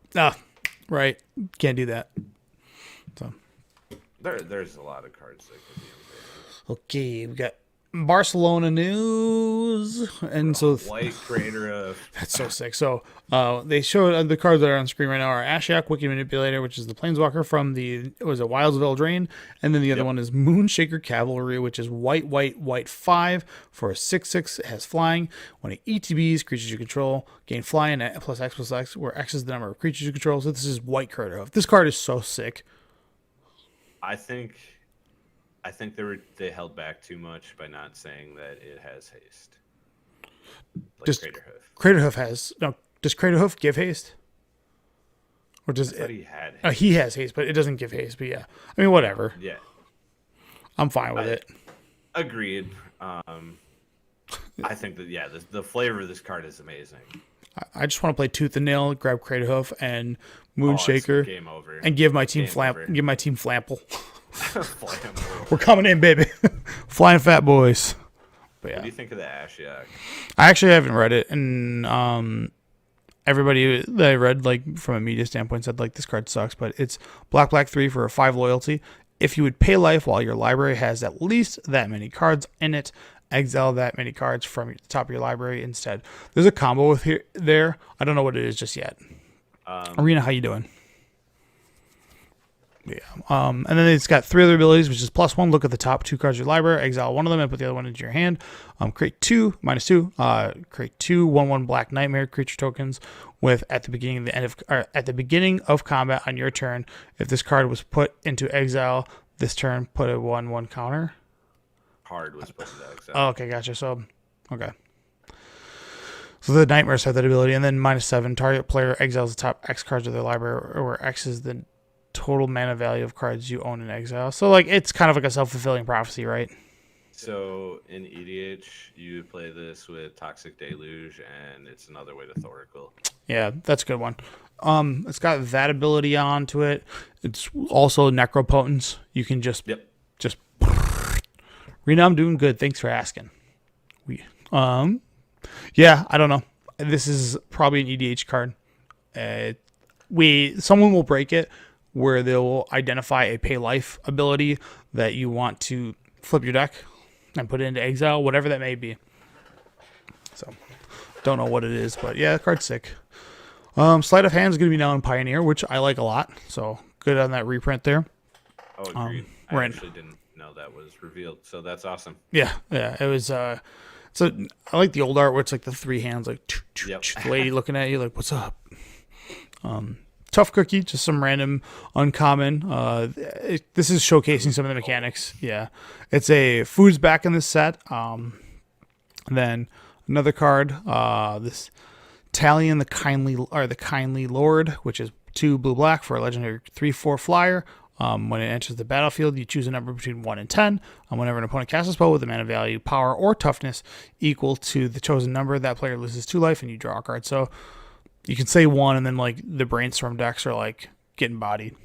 right, can't do that. So there's a lot of cards that could be unbanned. Okay, we got Barcelona news, and so White Crater of that's so sick. So they showed the cards that are on screen right now are Ashiok, Wicked Manipulator, which is the Planeswalker from the Wilds of Eldraine, and then the other one is Moonshaker Cavalry, which is white 5 for a 6/6. It has flying. When it ETBs creatures you control, gain flying at +X/+X, where X is the number of creatures you control. So this is White Crater of. This card is so sick. I think they held back too much by not saying that it has haste. Like Just Craterhoof. Craterhoof has no. Does Craterhoof give haste? Or does it? He had haste. He has haste, but it doesn't give haste. But yeah, I mean whatever. Yeah, I'm fine with it. Agreed. I think that the flavor of this card is amazing. I just want to play Tooth and Nail, grab Craterhoof and Oh, it's Moonshaker, game over. and give my team Game over. Give my team Flample. Flample. We're coming in, baby. Flying fat boys. But What yeah, do you think of the Ashiok? I actually haven't read it, and everybody that I read, like from a media standpoint, said like this card sucks. But it's black 3 for a 5 loyalty. If you would pay life while your library has at least that many cards in it, exile that many cards from the top of your library instead. There's a combo with there. I don't know what it is just yet. Arena, how you doing? Yeah. And then it's got 3 other abilities, which is +1. Look at the top 2 cards of your library, exile one of them, and put the other one into your hand. Create 2 -2. Create 2 1/1 Black Nightmare creature tokens with at the beginning of combat on your turn. If this card was put into exile this turn, put a 1/1 counter. Card was put into exile. Oh, okay, gotcha. So, okay. So the nightmares have that ability, and then -7. Target player exiles the top X cards of their library, where X is the total mana value of cards you own in exile. So like it's kind of like a self-fulfilling prophecy, right? So in EDH, you play this with Toxic Deluge, and it's another way to Thoracle. Yeah, that's a good one. It's got that ability onto it. It's also Necropotence. You can just Rena, I'm doing good. Thanks for asking. Yeah, I don't know. This is probably an EDH card. Someone will break it where they'll identify a pay life ability that you want to flip your deck and put it into exile, whatever that may be. So, don't know what it is, but yeah, the card's sick. Sleight of Hand is going to be now in Pioneer, which I like a lot. So, good on that reprint there. Oh, agreed. I actually didn't know that was revealed, so that's awesome. Yeah, it was. So I like the old art where it's like the 3 hands, like the lady looking at you, like, "What's up?" Tough Cookie, just some random uncommon. This is showcasing some of the mechanics. Yeah, it's a Food's back in this set. Then another card, this Talion the Kindly Lord, which is 2 blue-black for a legendary 3/4 flyer. When it enters the battlefield, you choose a number between 1 and 10. Whenever an opponent casts a spell with a mana value, power, or toughness equal to the chosen number, that player loses 2 life and you draw a card. So you can say 1, and then like the brainstorm decks are like getting bodied.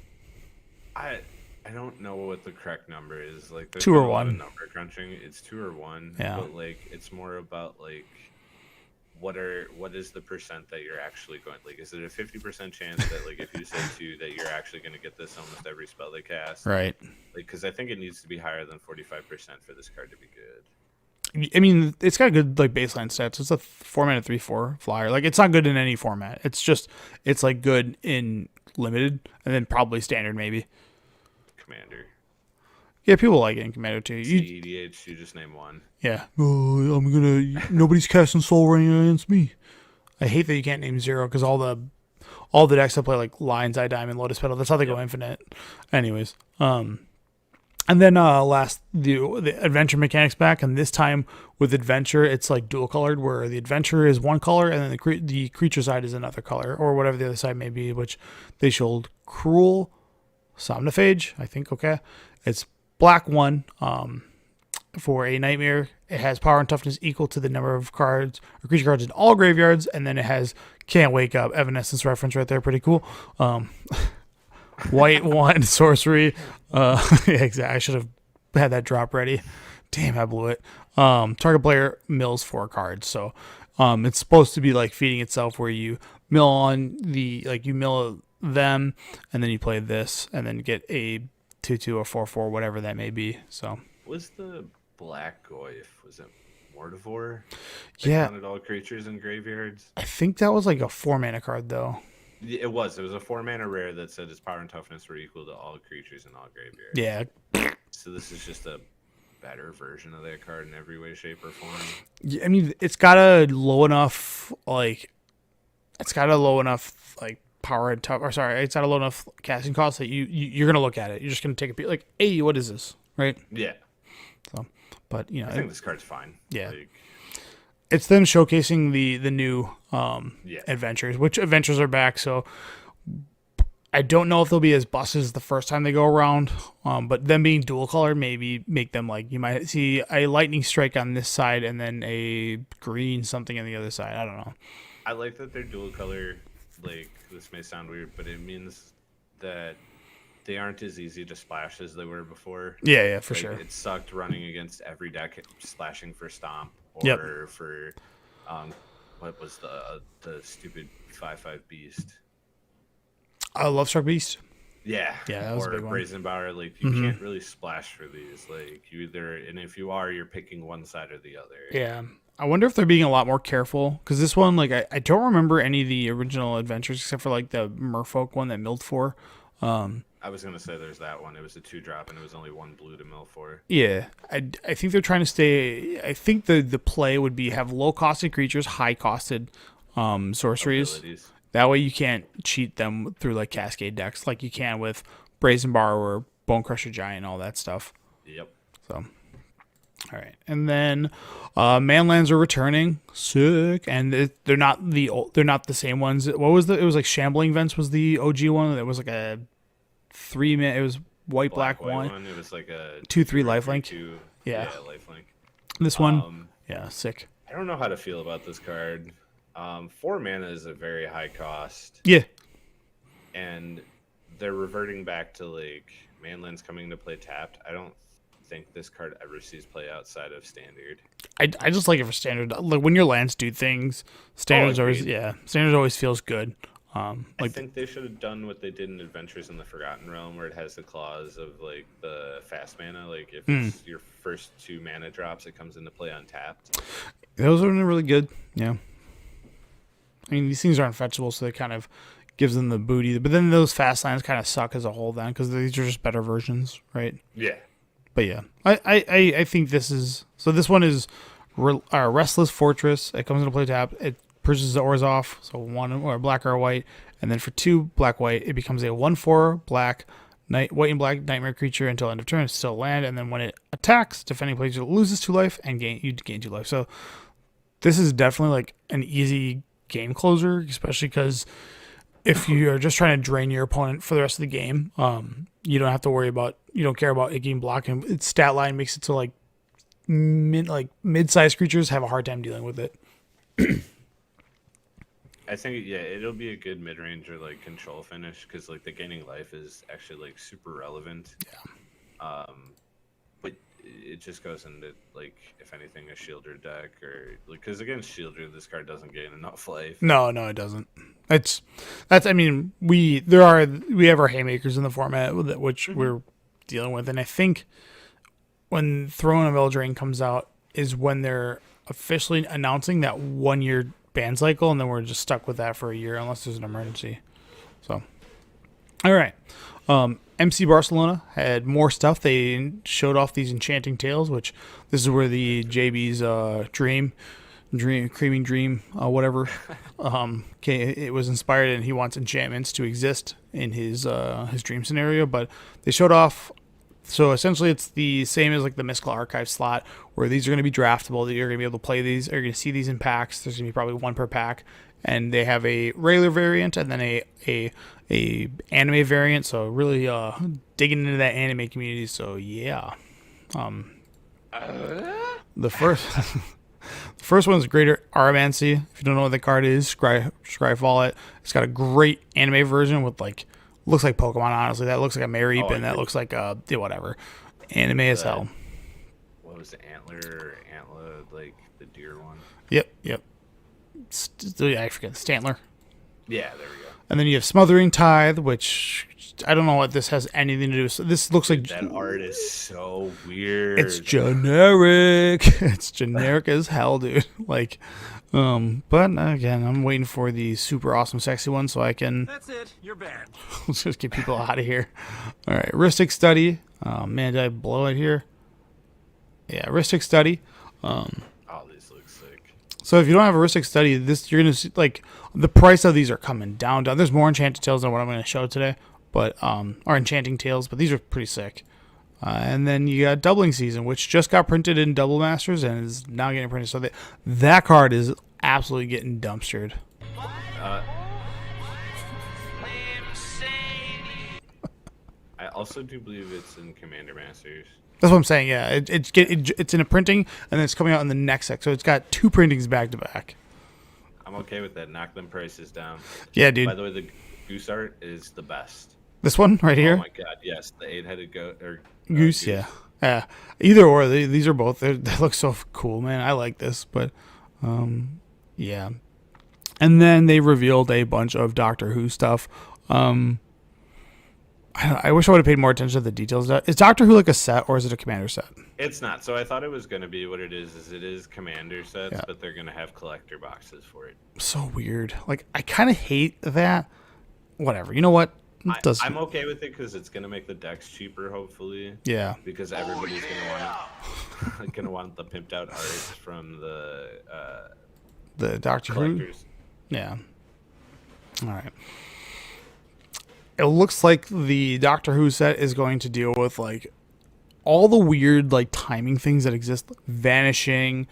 I don't know what the correct number is. Like 2 or 1. Number crunching. It's 2 or 1. Yeah. But like it's more about like what is the percent that you're actually going, like is it a 50% chance that like if you say 2 that you're actually going to get this almost every spell they cast, right? Like because I think it needs to be higher than 45% for this card to be good. I mean, it's got good like baseline stats. It's a 4 mana 3/4 flyer. Like it's not good in any format. It's like good in limited and then probably standard maybe. Commander. Yeah, people like it in Commander too. EDH, you just name one. Yeah. Oh, nobody's casting Soul Ring against me. I hate that you can't name 0 because all the decks that play like Lion's Eye, Diamond, Lotus Petal, that's how they go infinite. Anyways, and then the adventure mechanics back, and this time with adventure, it's like dual colored, where the adventure is one color and then the creature side is another color, or whatever the other side may be. Which they showed Cruel Somnophage, I think. Okay, it's black 1 for a nightmare. It has power and toughness equal to the number of cards or creature cards in all graveyards, and then it has Can't Wake Up, Evanescence reference right there, pretty cool. White 1 sorcery. Yeah, exactly. I should have had that drop ready. Damn, I blew it. Target player mills 4 cards, so it's supposed to be like feeding itself, where you mill on you mill them, and then you play this, and then get a 2/2 or 4/4, whatever that may be. So was the Black Goyf, was it Mortivore? Yeah, counted all creatures in graveyards. I think that was like a 4 mana card though. It was a 4 mana rare that said its power and toughness were equal to all creatures in all graveyards. Yeah. So this is just a better version of that card in every way, shape, or form. Yeah, I mean, it's got a low enough power and tough. Or sorry, it's got a low enough casting cost that you're gonna look at it. You're just gonna take a peek, like, hey, what is this, right? Yeah. So, but I think this card's fine. Yeah. It's them showcasing the new Yeah. adventures, which adventures are back. So I don't know if they'll be as busted as the first time they go around, but them being dual colored maybe make them like you might see a lightning strike on this side and then a green something on the other side. I don't know. I like that they're dual color. Like, this may sound weird, but it means that they aren't as easy to splash as they were before. Yeah, for Like, sure. It sucked running against every deck splashing for Stomp or Yep. for what was the stupid 5/5 Beast. Love Struck Beast. Yeah, that was a or big one. Brazen Bower. Like, you can't really splash for these. Like, you either, and if you are, you're picking one side or the other. Yeah. I wonder if they're being a lot more careful because this one, like, I don't remember any of the original adventures except for like the Merfolk one that milled for. I was gonna say there's that one. It was a 2-drop and it was only 1 blue to mill for. Yeah, I think they're trying to stay. I think the play would be have low costed creatures, high costed sorceries. Abilities. That way you can't cheat them through like Cascade decks like you can with Brazen Bar or Bone Crusher Giant and all that stuff. Yep. So, all right, and then Manlands are returning, sick, and they're not the same ones. What was the? It was like Shambling Vents was the OG one. That was like a 3-minute. It was white black White one. It was like a 2/3 lifelink. 2. Yeah. Lifelink. This one, yeah, sick. I don't know how to feel about this card. 4 mana is a very high cost, Yeah, and they're reverting back to like Manlands coming to play tapped. I don't think this card ever sees play outside of standard. I just like it for standard. Like when your lands do things, standards always standards always feels good. I Like think they should have done what they did in Adventures in the Forgotten Realm, where it has the clause of like the fast mana. Like if it's your first 2 mana drops, it comes into play untapped. those are really good. Yeah, I mean these things aren't fetchable, so it kind of gives them the booty. But then those fast lands kind of suck as a whole then because these are just better versions, right? Yeah. But yeah, I think this is so. This one is Restless Fortress. It comes into play tap. It purchases the Orzhov, so 1 or a black or a white, and then for 2 black white, it becomes a 1/4 black white and black nightmare creature until end of turn. It's still land, and then when it attacks, defending player loses 2 life and you gain 2 life. So this is definitely like an easy game closer, especially because if you are just trying to drain your opponent for the rest of the game, you don't have to worry about, you don't care about it getting blocked. And its stat line makes it so like mid-sized creatures have a hard time dealing with it. I think it'll be a good mid range or like control finish because like the gaining life is actually like super relevant. Yeah. But it just goes into like if anything a shielder deck or like because against shielder this card doesn't gain enough life. No, it doesn't. That's. I mean, we have our haymakers in the format which we're dealing with, and I think when Throne of Eldraine comes out is when they're officially announcing that 1-year ban cycle, and then we're just stuck with that for a year unless there's an emergency. So, all right. MC Barcelona had more stuff. They showed off these Enchanting Tales, which this is where the JB's Creaming Dream, whatever. It was inspired, and he wants enchantments to exist in his dream scenario. But they showed off. So essentially, it's the same as like the Mystical Archive slot, where these are going to be draftable. That you're going to be able to play these. You're going to see these in packs. There's going to be probably 1 per pack, and they have a regular variant and then a anime variant. So really digging into that anime community. So yeah, the first. The first one is Greater Aramancy. If you don't know what the card is, Scryfall it. It's got a great anime version with like looks like Pokemon. Honestly, that looks like a Mareep, and that looks like whatever anime as hell. What was the antler, like the deer one? Yep. I forget Stantler. Yeah, there we go. And then you have Smothering Tithe, which I don't know what this has anything to do with. So this looks like That art is so weird. it's generic. It's generic as hell, dude. Like, but again, I'm waiting for the super awesome sexy one so I can. That's it. You're banned. Let's just get people out of here. All right, Ristic Study. Man, did I blow it here? Yeah, Ristic Study. Oh, these look sick. So if you don't have a Ristic Study, you're gonna see like the price of these are coming down. There's more Enchanted Tales than what I'm gonna show today, but are Enchanting Tales, but these are pretty sick. And then you got Doubling Season, which just got printed in Double Masters and is now getting printed. So that card is absolutely getting dumpstered. I also do believe it's in Commander Masters. That's what I'm saying. Yeah, it's in a printing, and then it's coming out in the next set. So it's got 2 printings back to back. I'm okay with that. Knock them prices down. Yeah, By dude. the way, the goose art is the best. This one right Oh here, my god, yes, the 8-headed goat or goose. Yeah, yeah. Either or, these are both. They look so cool, man. I like this, but yeah. And then they revealed a bunch of Doctor Who stuff. I wish I would have paid more attention to the details. Is Doctor Who like a set or is it a Commander set? It's not. So I thought it was going to be what it is it is commander sets, Yeah. but they're going to have collector boxes for it. So weird. Like I kind of hate that. Whatever. You know what? It does. I'm okay with it because it's going to make the decks cheaper, hopefully. Yeah. Because everybody's going to want the pimped out art from The Doctor Who. collectors. Yeah. All right. It looks like the Doctor Who set is going to deal with like all the weird like timing things that exist, vanishing,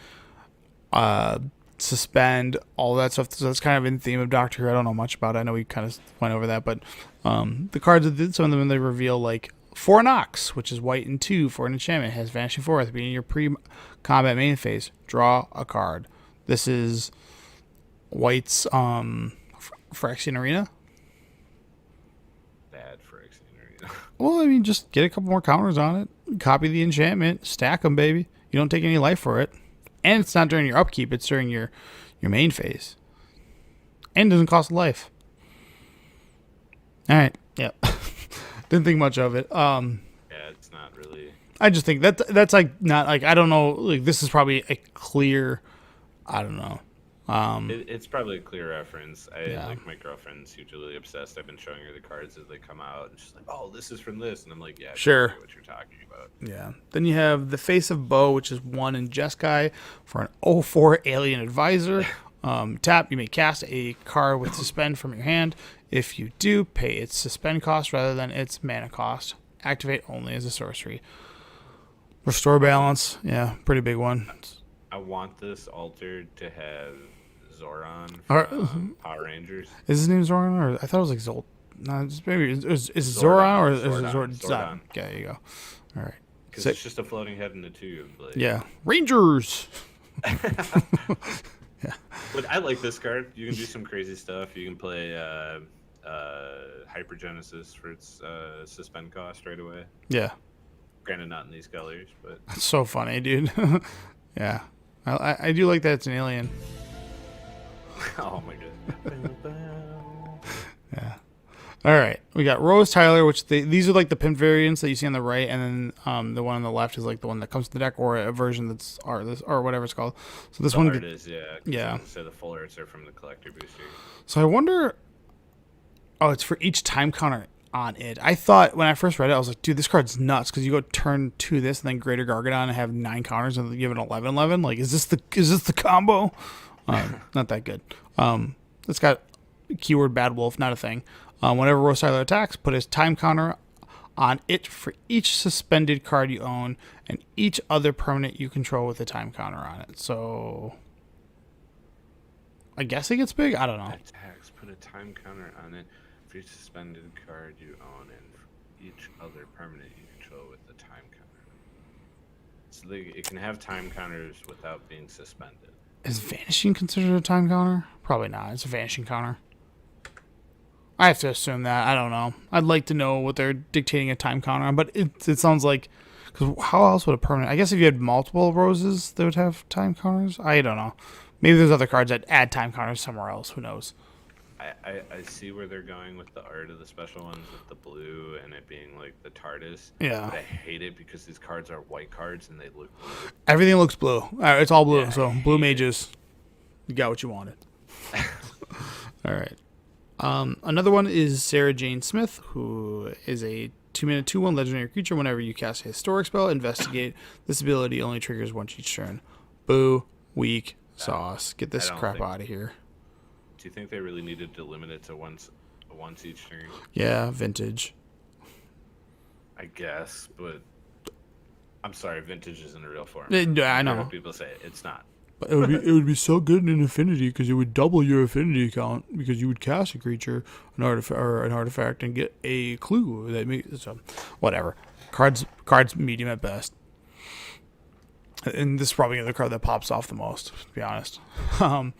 suspend, all that stuff. So that's kind of in theme of Doctor Who. I don't know much about it. I know we kind of went over that, but the cards that did some of them, they reveal like 4 Nox, which is white and 2 for an enchantment, has vanishing forth, being your pre-combat main phase. Draw a card. This is white's Phyrexian Arena. Bad for Arena. Well, I mean, just get a couple more counters on it. Copy the enchantment. Stack them, baby. You don't take any life for it. And it's not during your upkeep. It's during your main phase. And it doesn't cost life. All right. Yeah. Didn't think much of it. Yeah, it's not really. I just think that's like not like I don't know. Like this is probably a clear. I don't know. It's probably a clear reference. Yeah. Like my girlfriend's hugely obsessed. I've been showing her the cards as they come out, and she's like, "Oh, this is from this," and I'm like, "Yeah, I Sure. know what you're talking about." Yeah. Then you have the Face of Bo, which is 1 in Jeskai for an 0/4 Alien Advisor. Tap, you may cast a card with suspend from your hand. If you do, pay its suspend cost rather than its mana cost. Activate only as a sorcery. Restore balance. Yeah, pretty big one. I want this altered to have Zoran Alright. from Power Rangers. Is his name Zoran? Or I thought it was like Zolt. No, it's maybe is it Zoran or is it Zordon. Zordon? Yeah, there you go. All right. Because Sick. it's just a floating head in a tube. Like, Yeah. Rangers. But I like this card. You can do some crazy stuff. You can play Hypergenesis for its suspend cost right away. Yeah. Granted, not in these colors, but That's so funny, dude. Yeah. I do like that it's an alien. oh my god. Yeah. All right. We got Rose Tyler, which these are like the pimp variants that you see on the right, and then the one on the left is like the one that comes to the deck, or a version that's or whatever it's called. So this The one, art is, yeah. Yeah. So the full arts are from the collector booster. So I wonder. Oh, it's for each time counter on it. I thought when I first read it, I was like, dude, this card's nuts because you go turn 2 this and then Greater Gargadon and have 9 counters and give it 11/11. Like, is this the combo? Not that good. It's got keyword Bad Wolf, not a thing. Whenever Rose Tyler attacks, put his time counter on it for each suspended card you own and each other permanent you control with a time counter on it. So I guess it gets big. I don't know. Attacks. Put a time counter on it for each suspended card you own and for each other permanent you control with the time counter. So it can have time counters without being suspended. Is vanishing considered a time counter? Probably not. It's a vanishing counter. I have to assume that. I don't know. I'd like to know what they're dictating a time counter on, but it sounds like because how else would a permanent? I guess if you had multiple roses, they would have time counters. I don't know. Maybe there's other cards that add time counters somewhere else. Who knows? I see where they're going with the art of the special ones with the blue and it being like the TARDIS. Yeah. But I hate it because these cards are white cards and they look blue. Everything looks blue. It's all blue. Yeah, So I blue hate mages, you got what you wanted. All right. Another one is Sarah Jane Smith, who is a 2-mana 2/1 legendary creature. Whenever you cast a historic spell, investigate. This ability only triggers once each turn. Boo, weak, sauce. Get this don't crap think- out of here. Do you think they really needed to limit it to once each turn? Yeah, vintage. I guess, but I'm sorry, vintage isn't a real form. I I know, heard people say it's not. It would be so good in Affinity because it would double your Affinity count because you would cast a creature, an artifact, and get a clue that makes so whatever. Cards medium at best. And this is probably the card that pops off the most, to be honest. Um,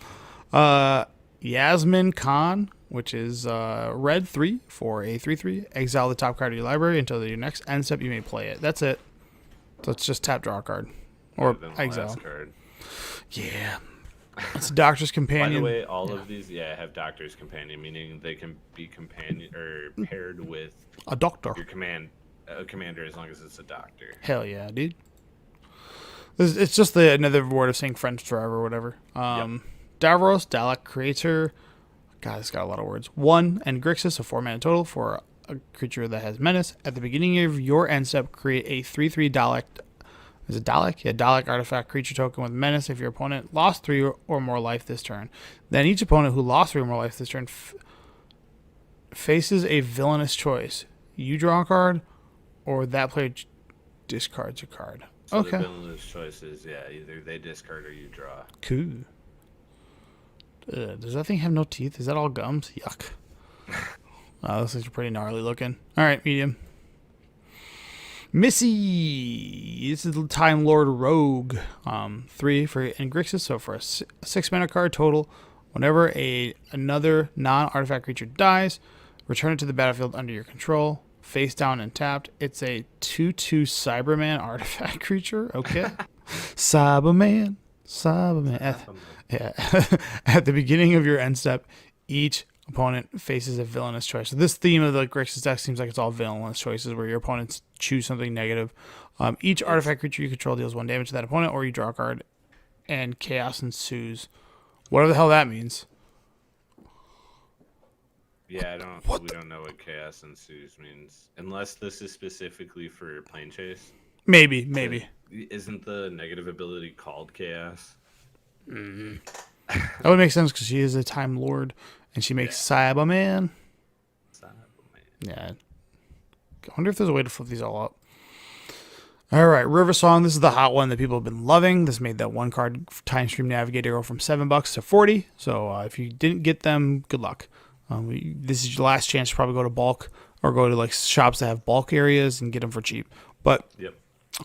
Yasmin Khan, which is red 3 for a 3/3. Exile the top card of your library until your next end step. You may play it. That's it. So it's just tap, draw a card, or Than the exile. last card. Yeah, it's a Doctor's By Companion. the way, all of these, have Doctor's Companion, meaning they can be companion or paired with A doctor. your commander as long as it's a doctor. Hell yeah, dude. It's just another word of saying friends forever or whatever. Davros, Dalek, Creator. God, it's got a lot of words. 1, and Grixis, a 4-mana total for a creature that has menace. At the beginning of your end step, create a 3/3 Dalek. Is it Dalek? Yeah, Dalek artifact creature token with menace if your opponent lost 3 or more life this turn. Then each opponent who lost 3 or more life this turn faces a villainous choice. You draw a card, or that player discards a card. So Okay. the villainous choices, either they discard or you draw. Cool. Does that thing have no teeth? Is that all gums? Yuck. This is pretty gnarly looking. All right, medium. Missy. This is the Time Lord Rogue. 3 for Grixis, so for a 6-mana card total. Whenever another non-artifact creature dies, return it to the battlefield under your control. Face down and tapped. It's a 2/2 Cyberman artifact creature. Okay. Cyberman. Yeah. At the beginning of your end step, each opponent faces a villainous choice. So this theme of the Grixis deck seems like it's all villainous choices where your opponents choose something negative. Each artifact creature you control deals 1 damage to that opponent, or you draw a card, and chaos ensues. Whatever the hell that means. Yeah, we don't know what chaos ensues means, unless this is specifically for plane chase. Maybe. Isn't the negative ability called chaos? That would make sense because she is a Time Lord, and she makes Cyberman. Yeah. I wonder if there's a way to flip these all up. All right, River Song. This is the hot one that people have been loving. This made that 1-card Time Stream Navigator go from $7 to $40. So if you didn't get them, good luck. This is your last chance to probably go to bulk or go to like shops that have bulk areas and get them for cheap. But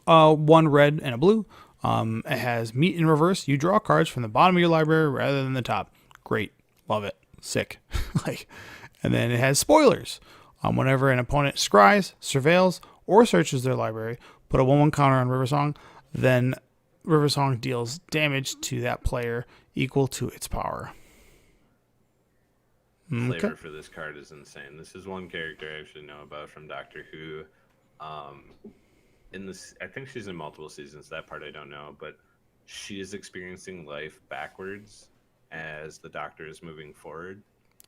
1 red and a blue. It has Meet in Reverse. You draw cards from the bottom of your library rather than the top. Great, love it, sick. And then it has spoilers. Whenever an opponent scries, surveils, or searches their library, put a 1/1 counter on River Song. Then River Song deals damage to that player equal to its power. Flavor for this card is insane. This is one character I actually know about from Doctor Who. In this, I think she's in multiple seasons. That part I don't know, but she is experiencing life backwards as the Doctor is moving forward.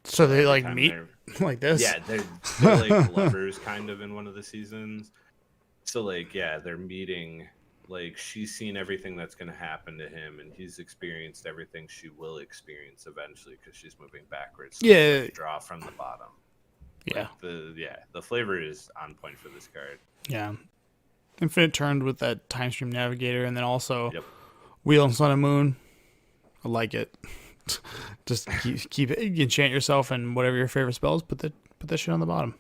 So they like meet like this. Yeah, they're like lovers kind of in one of the seasons. So like they're meeting. Like she's seen everything that's going to happen to him, and he's experienced everything she will experience eventually because she's moving backwards. So draw from the bottom. Yeah. Like the flavor is on point for this card. Yeah. Infinite turned with that Time Stream Navigator, and then also Wheel and Sun and Moon. I like it. Just keep it. Enchant yourself and whatever your favorite spells. Put that shit on the bottom.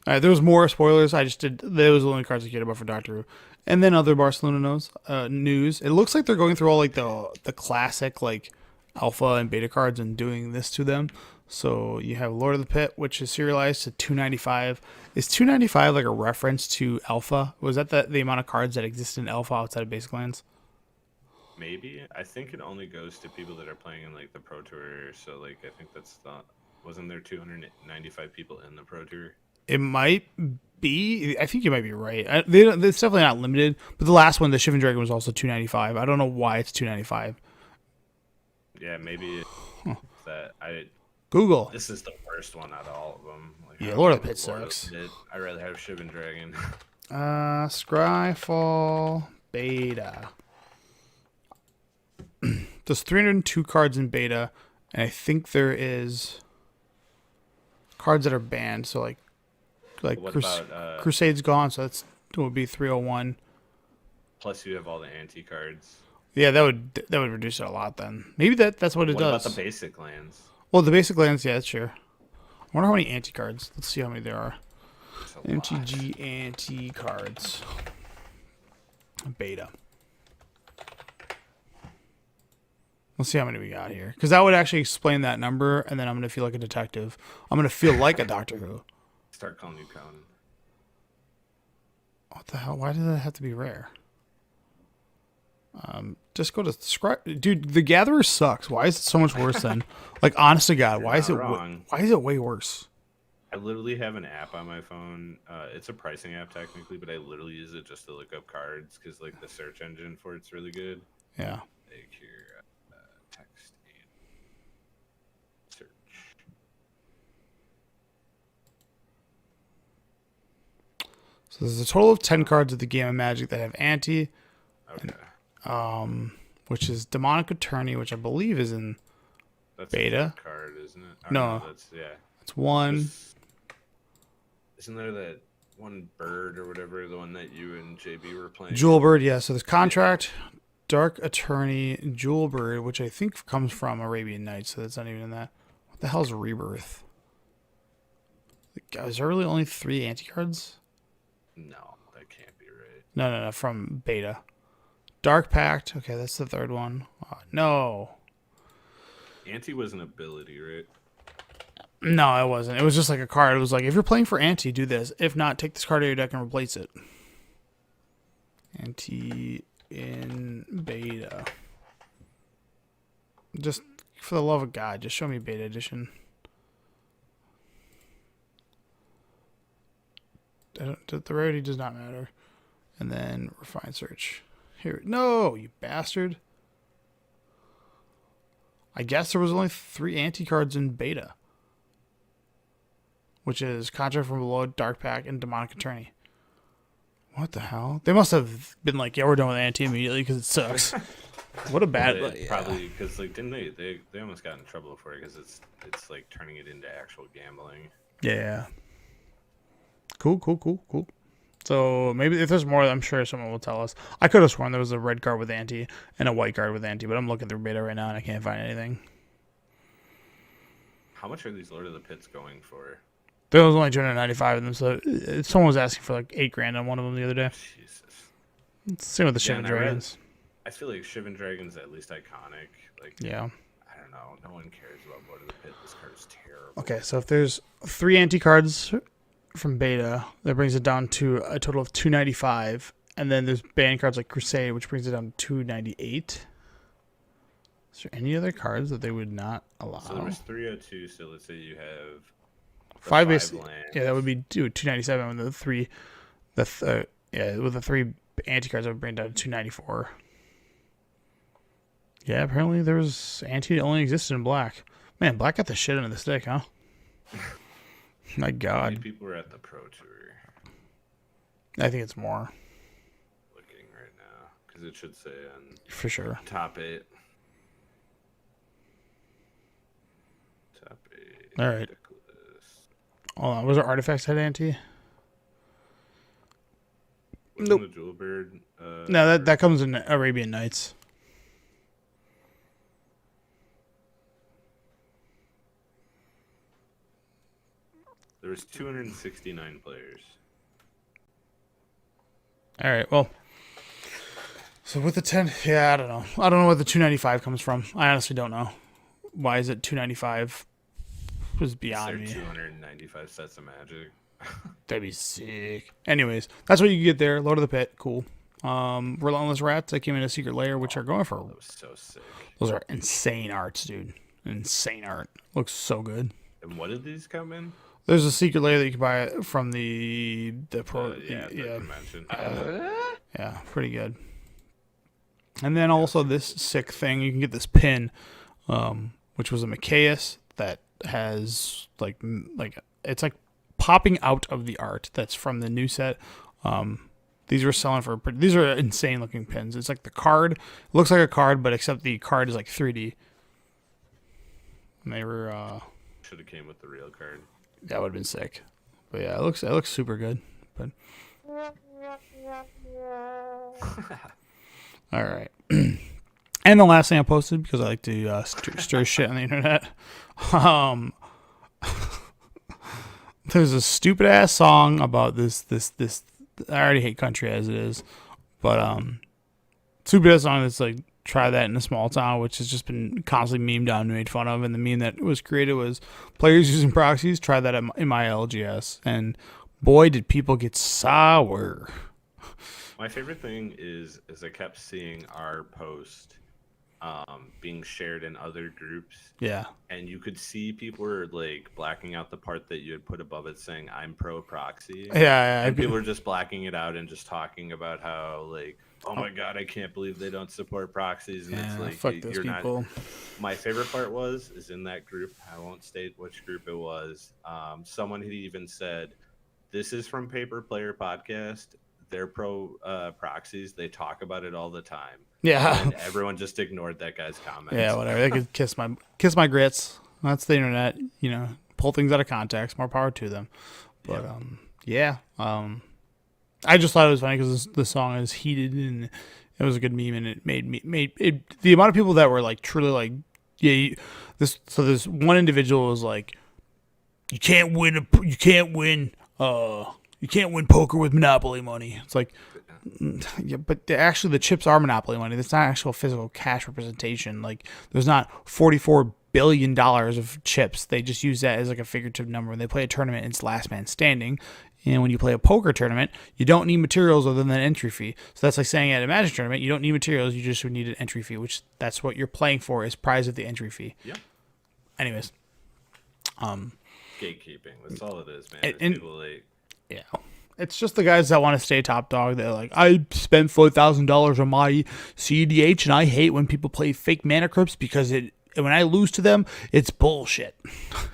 All right, there was more spoilers. I just did. Those were the only cards I cared about for Doctor Who, and then other Barcelona news. It looks like they're going through all like the classic like alpha and beta cards and doing this to them. So you have Lord of the Pit, which is serialized to 295. Is 295 like a reference to alpha? Was that the amount of cards that exist in alpha outside of basic lands? Maybe. I think it only goes to people that are playing in like the Pro Tour. So like I think that's not. Wasn't there 295 people in the Pro Tour? It might be. I think you might be right. It's definitely not limited. But the last one, the Shivan Dragon, was also 295. I don't know why it's 295. Yeah, maybe that I. Google. This is the worst one out of all of them. Like, Yeah, Lord of the Pit sucks. I'd rather have Shivan Dragon. Scryfall beta. There's 302 cards in beta, and I think there is cards that are banned. So like Crusade's gone, so it would be 301. Plus, you have all the anti cards. Yeah, that would reduce it a lot then. Maybe that's what it What does. about the basic lands? Well, the basic lands, yeah, sure. I wonder how many anti cards. Let's see how many there are. It's a lot. MTG anti cards. Beta. Let's see how many we got here. Because that would actually explain that number, and then I'm going to feel like a detective. I'm going to feel like a Doctor Who. Start calling you Conan. What the hell? Why does that have to be rare? Just go to scribe. Dude, the Gatherer sucks. Why is it so much worse than? Like, honest to God, You're why is not it? wrong. Why is it way worse? I literally have an app on my phone. It's a pricing app technically, but I literally use it just to look up cards because like the search engine for it's really good. Yeah. Like here, text and search. So there's a total of 10 cards of the game of Magic that have anti, Okay, which is Demonic Attorney, which I believe is in. that's Beta? a card, isn't it? No. That's yeah. It's one. Isn't there that one bird or whatever, the one that you and JB were playing? Jewel Bird, yeah. So there's Contract, Dark Attorney, Jewel Bird, which I think comes from Arabian Nights, so that's not even in that. What the hell's Rebirth? Is there really only 3 anti cards? No, that can't be right. No, from Beta. Dark Pact, okay, that's the third one. No. Anti was an ability, right? No, it wasn't. It was just like a card. It was like, if you're playing for anti, do this. If not, take this card out of your deck and replace it. Anti in Beta. Just for the love of God, just show me Beta Edition. The rarity does not matter. And then refine search. Here, no, you bastard. I guess there was only 3 anti cards in Beta, which is Contract from Below, Dark Pack, and Demonic Attorney. What the hell? They must have been like, yeah, we're done with anti immediately because it sucks. What a bad. Probably because like didn't they almost got in trouble for it because it's like turning it into actual gambling. Yeah. Cool. So maybe if there's more, I'm sure someone will tell us. I could have sworn there was a red card with anti and a white card with anti, but I'm looking through Beta right now and I can't find anything. How much are these Lord of the Pits going for? There was only 295 of them, so someone was asking for like $8,000 on one of them the other day. Jesus. Same with the Yeah, Shivan and I read- Dragons. I feel like Shivan Dragon's at least iconic. Like Yeah. I don't know. No one cares about Lord of the Pit. This card is terrible. Okay, so if there's 3 anti cards from Beta, that brings it down to a total of 295, and then there's ban cards like Crusade, which brings it down to 298. Is there any other cards that they would not allow? So there was 302. So let's say you have the 5 base. lands. Yeah, that would be 297 with the 3. With the 3 anti cards, that would bring it down to 294. Yeah, apparently there was anti that only existed in black. Man, black got the shit into this deck, huh? My How many God, people were at the Pro Tour I think it's more looking right now because it should say on for sure. top 8. Top 8. All right. Nicholas. Hold on, was there artifacts had anti? Wasn't Nope. the Jewel Bird? No, that comes in Arabian Nights. There was 269 players. All right, well, so with the 10, yeah, I don't know where the 295 comes from. I honestly don't know. Why is it 295? It was Is beyond there me. 295 sets of Magic? That'd be sick. Anyways, that's what you get there. Lord of the Pit, cool. Relentless Rats that came in a Secret Lair, which are going for. That was so sick. Those are insane arts, dude. Insane art. Looks so good. And what did these come in? There's a Secret Lair that you can buy from the pro. The convention. Yeah, pretty good. And then also this sick thing, you can get this pin, which was a Machias that has like it's like popping out of the art that's from the new set. These were selling for these are insane looking pins. It's like the card looks like a card, but except the card is like 3D. And they were Should have came with the real card. that would have been sick. But yeah, it looks super good. But all right. And the last thing I posted, because I like to stir shit on the internet, um, there's a stupid ass song about this. I already hate country as it is, but stupid ass song that's like try that in a small town, which has just been constantly memed on and made fun of. And the meme that was created was players using proxies. Try that in my LGS, and boy, did people get sour. My favorite thing is I kept seeing our post being shared in other groups. Yeah. And you could see people were like blacking out the part that you had put above it saying I'm pro proxy. Yeah. And people were just blacking it out and just talking about how like, oh my god, I can't believe they don't support proxies. And it's like fuck those people. My favorite part is in that group. I won't state which group it was. Someone had even said, "This is from Paper Player Podcast. They're pro proxies. They talk about it all the time." Yeah. And everyone just ignored that guy's comments. Yeah, whatever. They could kiss my grits. That's the internet. You know, pull things out of context. More power to them. But yeah. I just thought it was funny because the song is heated and it was a good meme, and it made the amount of people that were like truly like, yeah, this one individual was like, you can't win poker with Monopoly money. It's like, yeah, but actually the chips are Monopoly money. That's not actual physical cash representation. Like, there's not $44 billion of chips. They just use that as like a figurative number. When they play a tournament, it's last man standing. And when you play a poker tournament, you don't need materials other than an entry fee. So that's like saying at a Magic tournament, you don't need materials. You just would need an entry fee, which that's what you're playing for, is prize of the entry fee. Yeah. Anyways. Gatekeeping. That's all it is, man. Yeah. It's just the guys that want to stay top dog. They're like, I spent $4,000 on my CEDH, and I hate when people play fake mana crypts because when I lose to them, it's bullshit.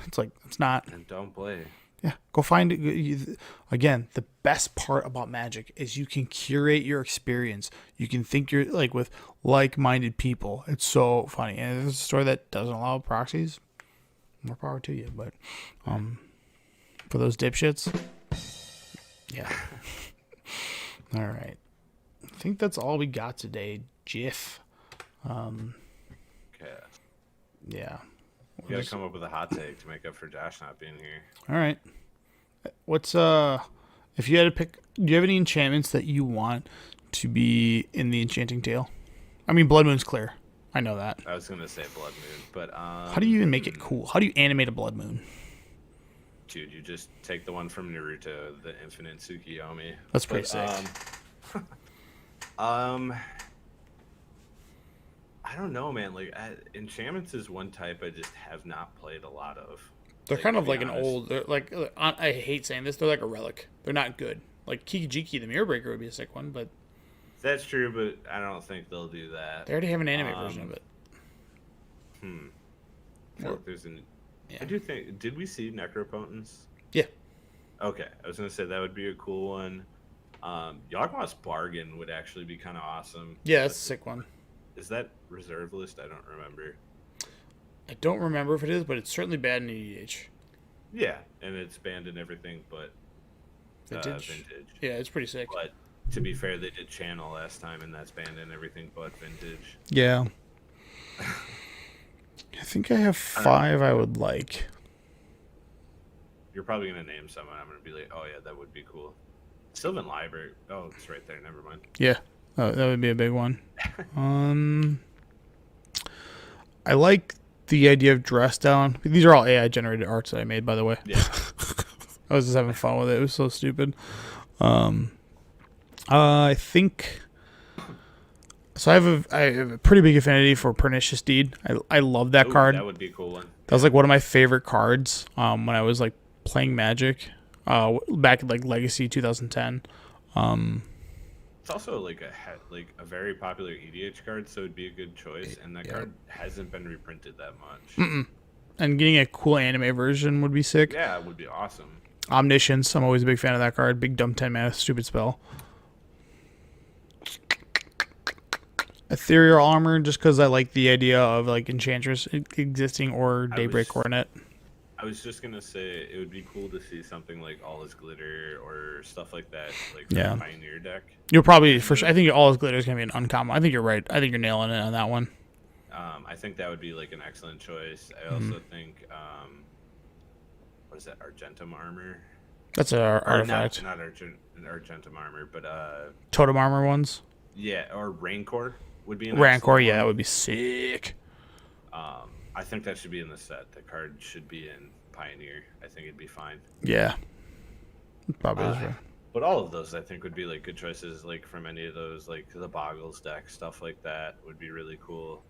It's like, it's not. And don't play. Yeah, go find it. Again, the best part about Magic is you can curate your experience. You can think you're like with like-minded people. It's so funny. And it's a store that doesn't allow proxies. More power to you. But for those dipshits, yeah. All right. I think that's all we got today, Jiff. Okay. Yeah. You gotta come up with a hot take to make up for Josh not being here. All right. What's if you had to pick, do you have any enchantments that you want to be in the Enchanting Tale? I mean, Blood Moon's clear. I know that. I was gonna say Blood Moon, but how do you even make it cool? How do you animate a Blood Moon? Dude, you just take the one from Naruto, the Infinite Tsukiyomi. That's pretty sick. I don't know, man. Like, enchantments is one type I just have not played a lot of. They're kind of like an old. They're like, I hate saying this. They're like a relic. They're not good. Like Kikijiki, the Mirror Breaker, would be a sick one, but that's true. But I don't think they'll do that. They already have an anime version of it. I feel like there's an. Yeah. I do think. Did we see Necropotence? Yeah. Okay, I was gonna say that would be a cool one. Yawgmoth's Bargain would actually be kind of awesome. Yeah, that's a sick one. Is that reserve list? I don't remember. I don't remember if it is, but it's certainly bad in EDH. Yeah, and it's banned in everything but vintage. Yeah, it's pretty sick. But to be fair, they did Channel last time, and that's banned in everything but vintage. Yeah. I think I have 5 I would like. You're probably going to name someone. I'm going to be like, oh, yeah, that would be cool. Sylvan Library. Oh, it's right there. Never mind. Yeah, that would be a big one. I like the idea of Dress Down. These are all AI generated arts that I made, by the way. Yeah. I was just having fun with it. It was so stupid. I think. So I have a pretty big affinity for Pernicious Deed. I love that card. That would be a cool one. That was like one of my favorite cards when I was like playing Magic back in like Legacy 2010. It's also like a very popular EDH card, so it'd be a good choice. And that card hasn't been reprinted that much. And getting a cool anime version would be sick. Yeah, it would be awesome. Omniscience. I'm always a big fan of that card. Big dumb 10 mana stupid spell. Ethereal Armor, just because I like the idea of like Enchantress existing or Daybreak Coronet. I was just gonna say it would be cool to see something like All Is Glitter or stuff like that, like for Yeah. the Pioneer deck. You'll probably for sure. I think all his glitter is gonna be an uncommon. I think you're right. I think you're nailing it on that one. I think that would be like an excellent choice. I Mm-hmm. also think, what is that, Argentum armor? That's our Or artifact. not Argentum armor, but Totem armor ones. yeah, or Rancor would be an Rancor, excellent yeah, one. that would be sick. I think that should be in the set. The card should be in Pioneer. I think it'd be fine. Yeah, probably is right. But all of those, I think, would be like good choices. Like from any of those, like the Boggles deck, stuff like that would be really cool.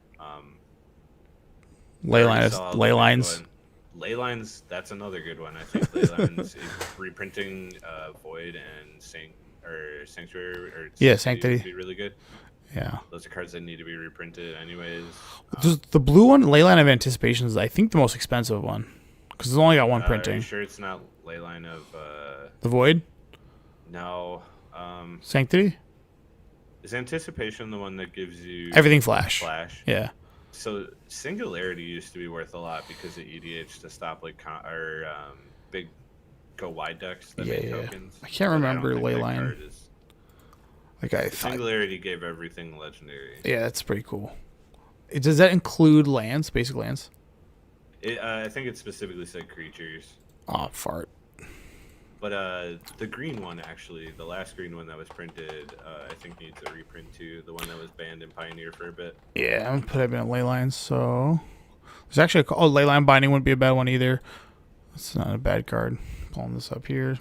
Ley lines. Ley lines. That's another good one. I think ley lines is reprinting Void and Sanctuary or Yeah, would Sanctity. be really good. Yeah. Those are cards that need to be reprinted anyways. Just the blue one, Leyline of Anticipation, is I think the most expensive one because it's only got one Are printing. you sure it's not Leyline of The Void, no? Sanctity, Is Anticipation the one that gives you everything flash. Flash? Yeah. So Singularity used to be worth a lot because of EDH to stop like big go wide decks that make Yeah. tokens. I can't But remember don't think that Leyline. card is- Like I thought. Singularity gave everything legendary. Yeah, that's pretty cool. Does that include lands, basic lands? I think it specifically said creatures. Oh, fart. But the green one, actually, the last green one that was printed, I think needs a reprint too. The one that was banned in Pioneer for a bit. Yeah, I'm gonna put it in Leyline. So there's actually Leyline Binding wouldn't be a bad one either. That's not a bad card. Pulling this up here.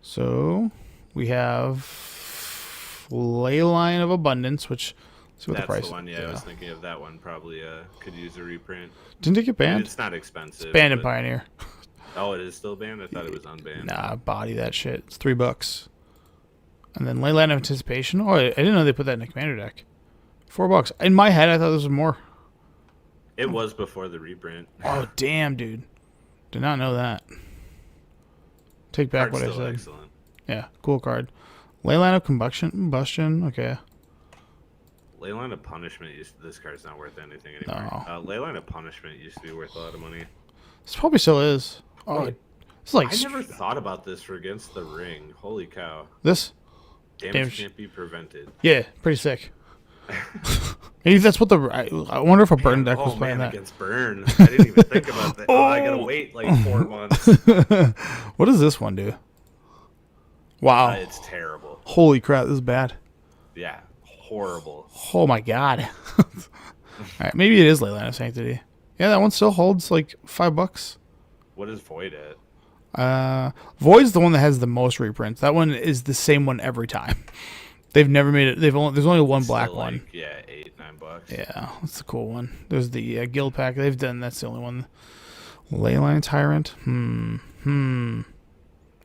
So we have Leyline of Abundance, which let's see what That's the price. the one. Yeah, I was thinking of that one. Probably could use a reprint. Didn't it get I mean, banned? it's not expensive. Banned in but- Pioneer. Oh, it is still banned. I thought it was unbanned. Nah, body that shit. It's $3. And then Leyline of Anticipation. Oh, I didn't know they put that in the commander deck. $4. In my head, I thought this was more. It was before the reprint. Oh, damn, dude. Did not know that. Take back Card's what I still said. excellent. Yeah, cool card. Leyline of Combustion. Okay. Leyline of Punishment this card's not worth anything anymore. No. Leyline of Punishment used to be worth a lot of money. This probably still is. Oh, it's like I never thought about this for Against the Ring. Holy cow. this. Damage Damage. can't be prevented. Yeah, pretty sick. Maybe that's what I wonder if a burn deck was Oh playing man, that. against Burn. I didn't even think about that. Oh, I gotta wait like 4 months. What does this one do? Wow. It's terrible. Holy crap, this is bad. Yeah, horrible. Oh my god. All right, maybe it is Leyline of Sanctity. Yeah, that one still holds like $5. What is Void at? Void's the one that has the most reprints. That one is the same one every time. They've never made it. There's only one black Still, one. like, yeah, $8-9. Yeah, that's the cool one. There's the guild pack. They've done. That's the only one. Leyline Tyrant.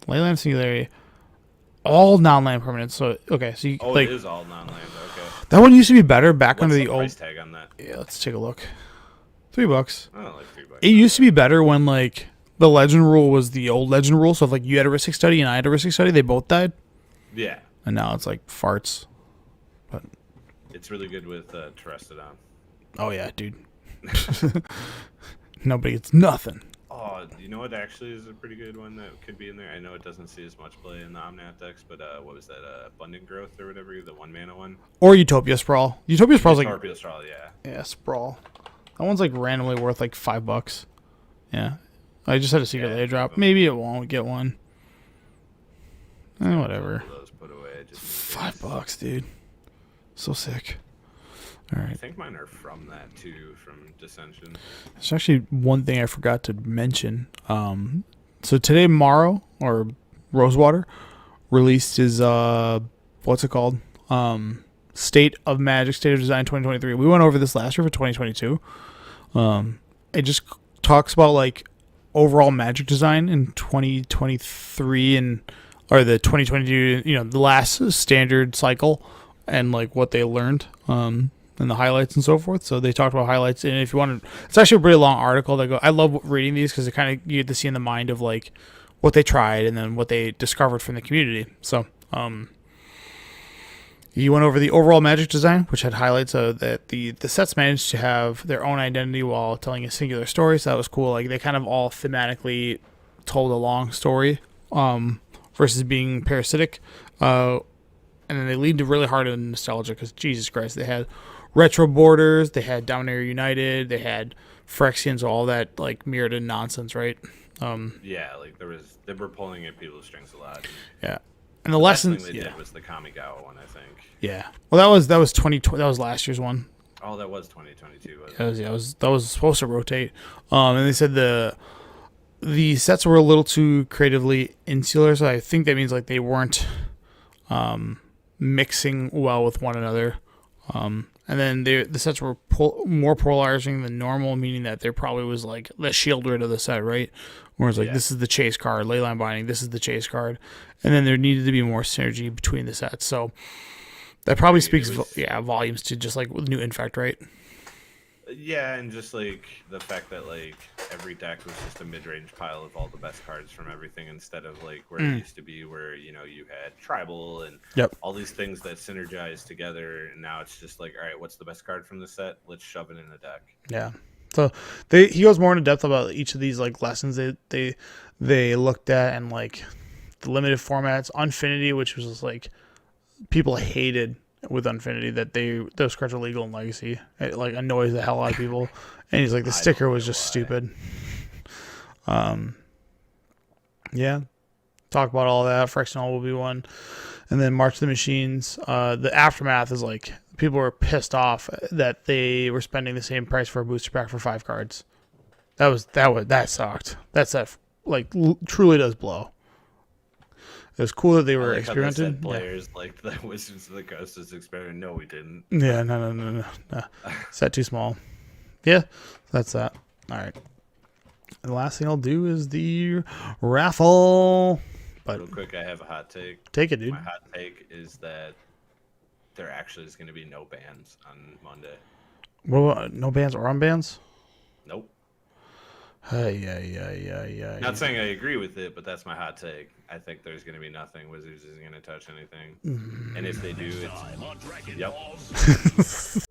Leyline Singularity. All non-land permanents. So okay, so you Oh, like it is all non-land. Okay. that one used to be better back What's under the the old. price tag on that? Yeah, let's take a look. $3. Oh, like $3. It used to be better when like the legend rule was the old legend rule. So if like you had a Ristic Study and I had a Ristic Study, they both died. Yeah, And now it's like farts. But it's really good with Terrestodon. oh yeah, dude. Nobody gets nothing. Oh, you know what actually is a pretty good one that could be in there? I know it doesn't see as much play in the Omnat decks, but what was that? Abundant Growth or whatever, the 1-mana one? Or Utopia Sprawl. Utopia Sprawl's like Torpedo Straw, yeah. yeah, Sprawl. That one's like randomly worth like $5. Yeah. I just had a secret Yeah, layer drop. Maybe it won't get one. Whatever. Those put away. Just $5, dude. So sick. All I right. think mine are from that too, from Dissension. There's actually one thing I forgot to mention. So today, Morrow or Rosewater released his what's it called? State of Magic, State of Design 2023. We went over this last year for 2022. It just talks about like overall Magic design in 2023 and or the 2022, the last standard cycle and like what they learned. And the highlights and so forth. So they talked about highlights, and if you want to, it's actually a pretty long article. I love reading these because it kind of you get to see in the mind of like what they tried and then what they discovered from the community. So He went over the overall Magic design, which had highlights that the sets managed to have their own identity while telling a singular story. So that was cool. Like they kind of all thematically told a long story, versus being parasitic. And then they leaned really hard on nostalgia because Jesus Christ, they had retro borders, they had Dominaria United, they had Phyrexians, all that like Mirrodin nonsense, right? Yeah, like they were pulling at people's strings a lot. Yeah, and the The best lessons, thing they yeah, did was the Kamigawa one, I think. yeah. Well, that was 2020. That was last year's one. Oh, that was 2022. Wasn't That was supposed to rotate. And they said the sets were a little too creatively insular, so I think that means like they weren't mixing well with one another. And then the sets were more polarizing than normal, meaning that there probably was like the shield rid of the set, right? Whereas like this is the chase card, Leyline Binding, this is the chase card, and then there needed to be more synergy between the sets. So that probably speaks volumes to just like with new Infect, right? Yeah, and just like the fact that like every deck was just a mid-range pile of all the best cards from everything instead of like where it used to be where you had tribal and all these things that synergize together, and now it's just like, all right, what's the best card from the set? Let's shove it in the deck. Yeah. So he goes more into depth about each of these like lessons they looked at, and like the limited formats, Unfinity, which was just like people hated with Unfinity that those cards are legal in Legacy. It like annoys the hell out of people. And he's like, the sticker was just stupid. Yeah. Talk about all that. Phyrexian will be one. And then March of the Machines. The aftermath is like people were pissed off that they were spending the same price for a booster pack for 5 cards. That sucked. That set like truly does blow. It was cool that they were experimenting. Players like the Wizards of the Coast is experiment. No, we didn't. Yeah, no. Set too small. Yeah, that's that. All right. And the last thing I'll do is the raffle. But real quick, I have a hot take. Take it, dude. My hot take is that there actually is going to be no bans on Monday. What? No bans or unbans? Nope. Yeah. Not saying I agree with it, but that's my hot take. I think there's going to be nothing. Wizards isn't going to touch anything. And if they do, it's... Yep.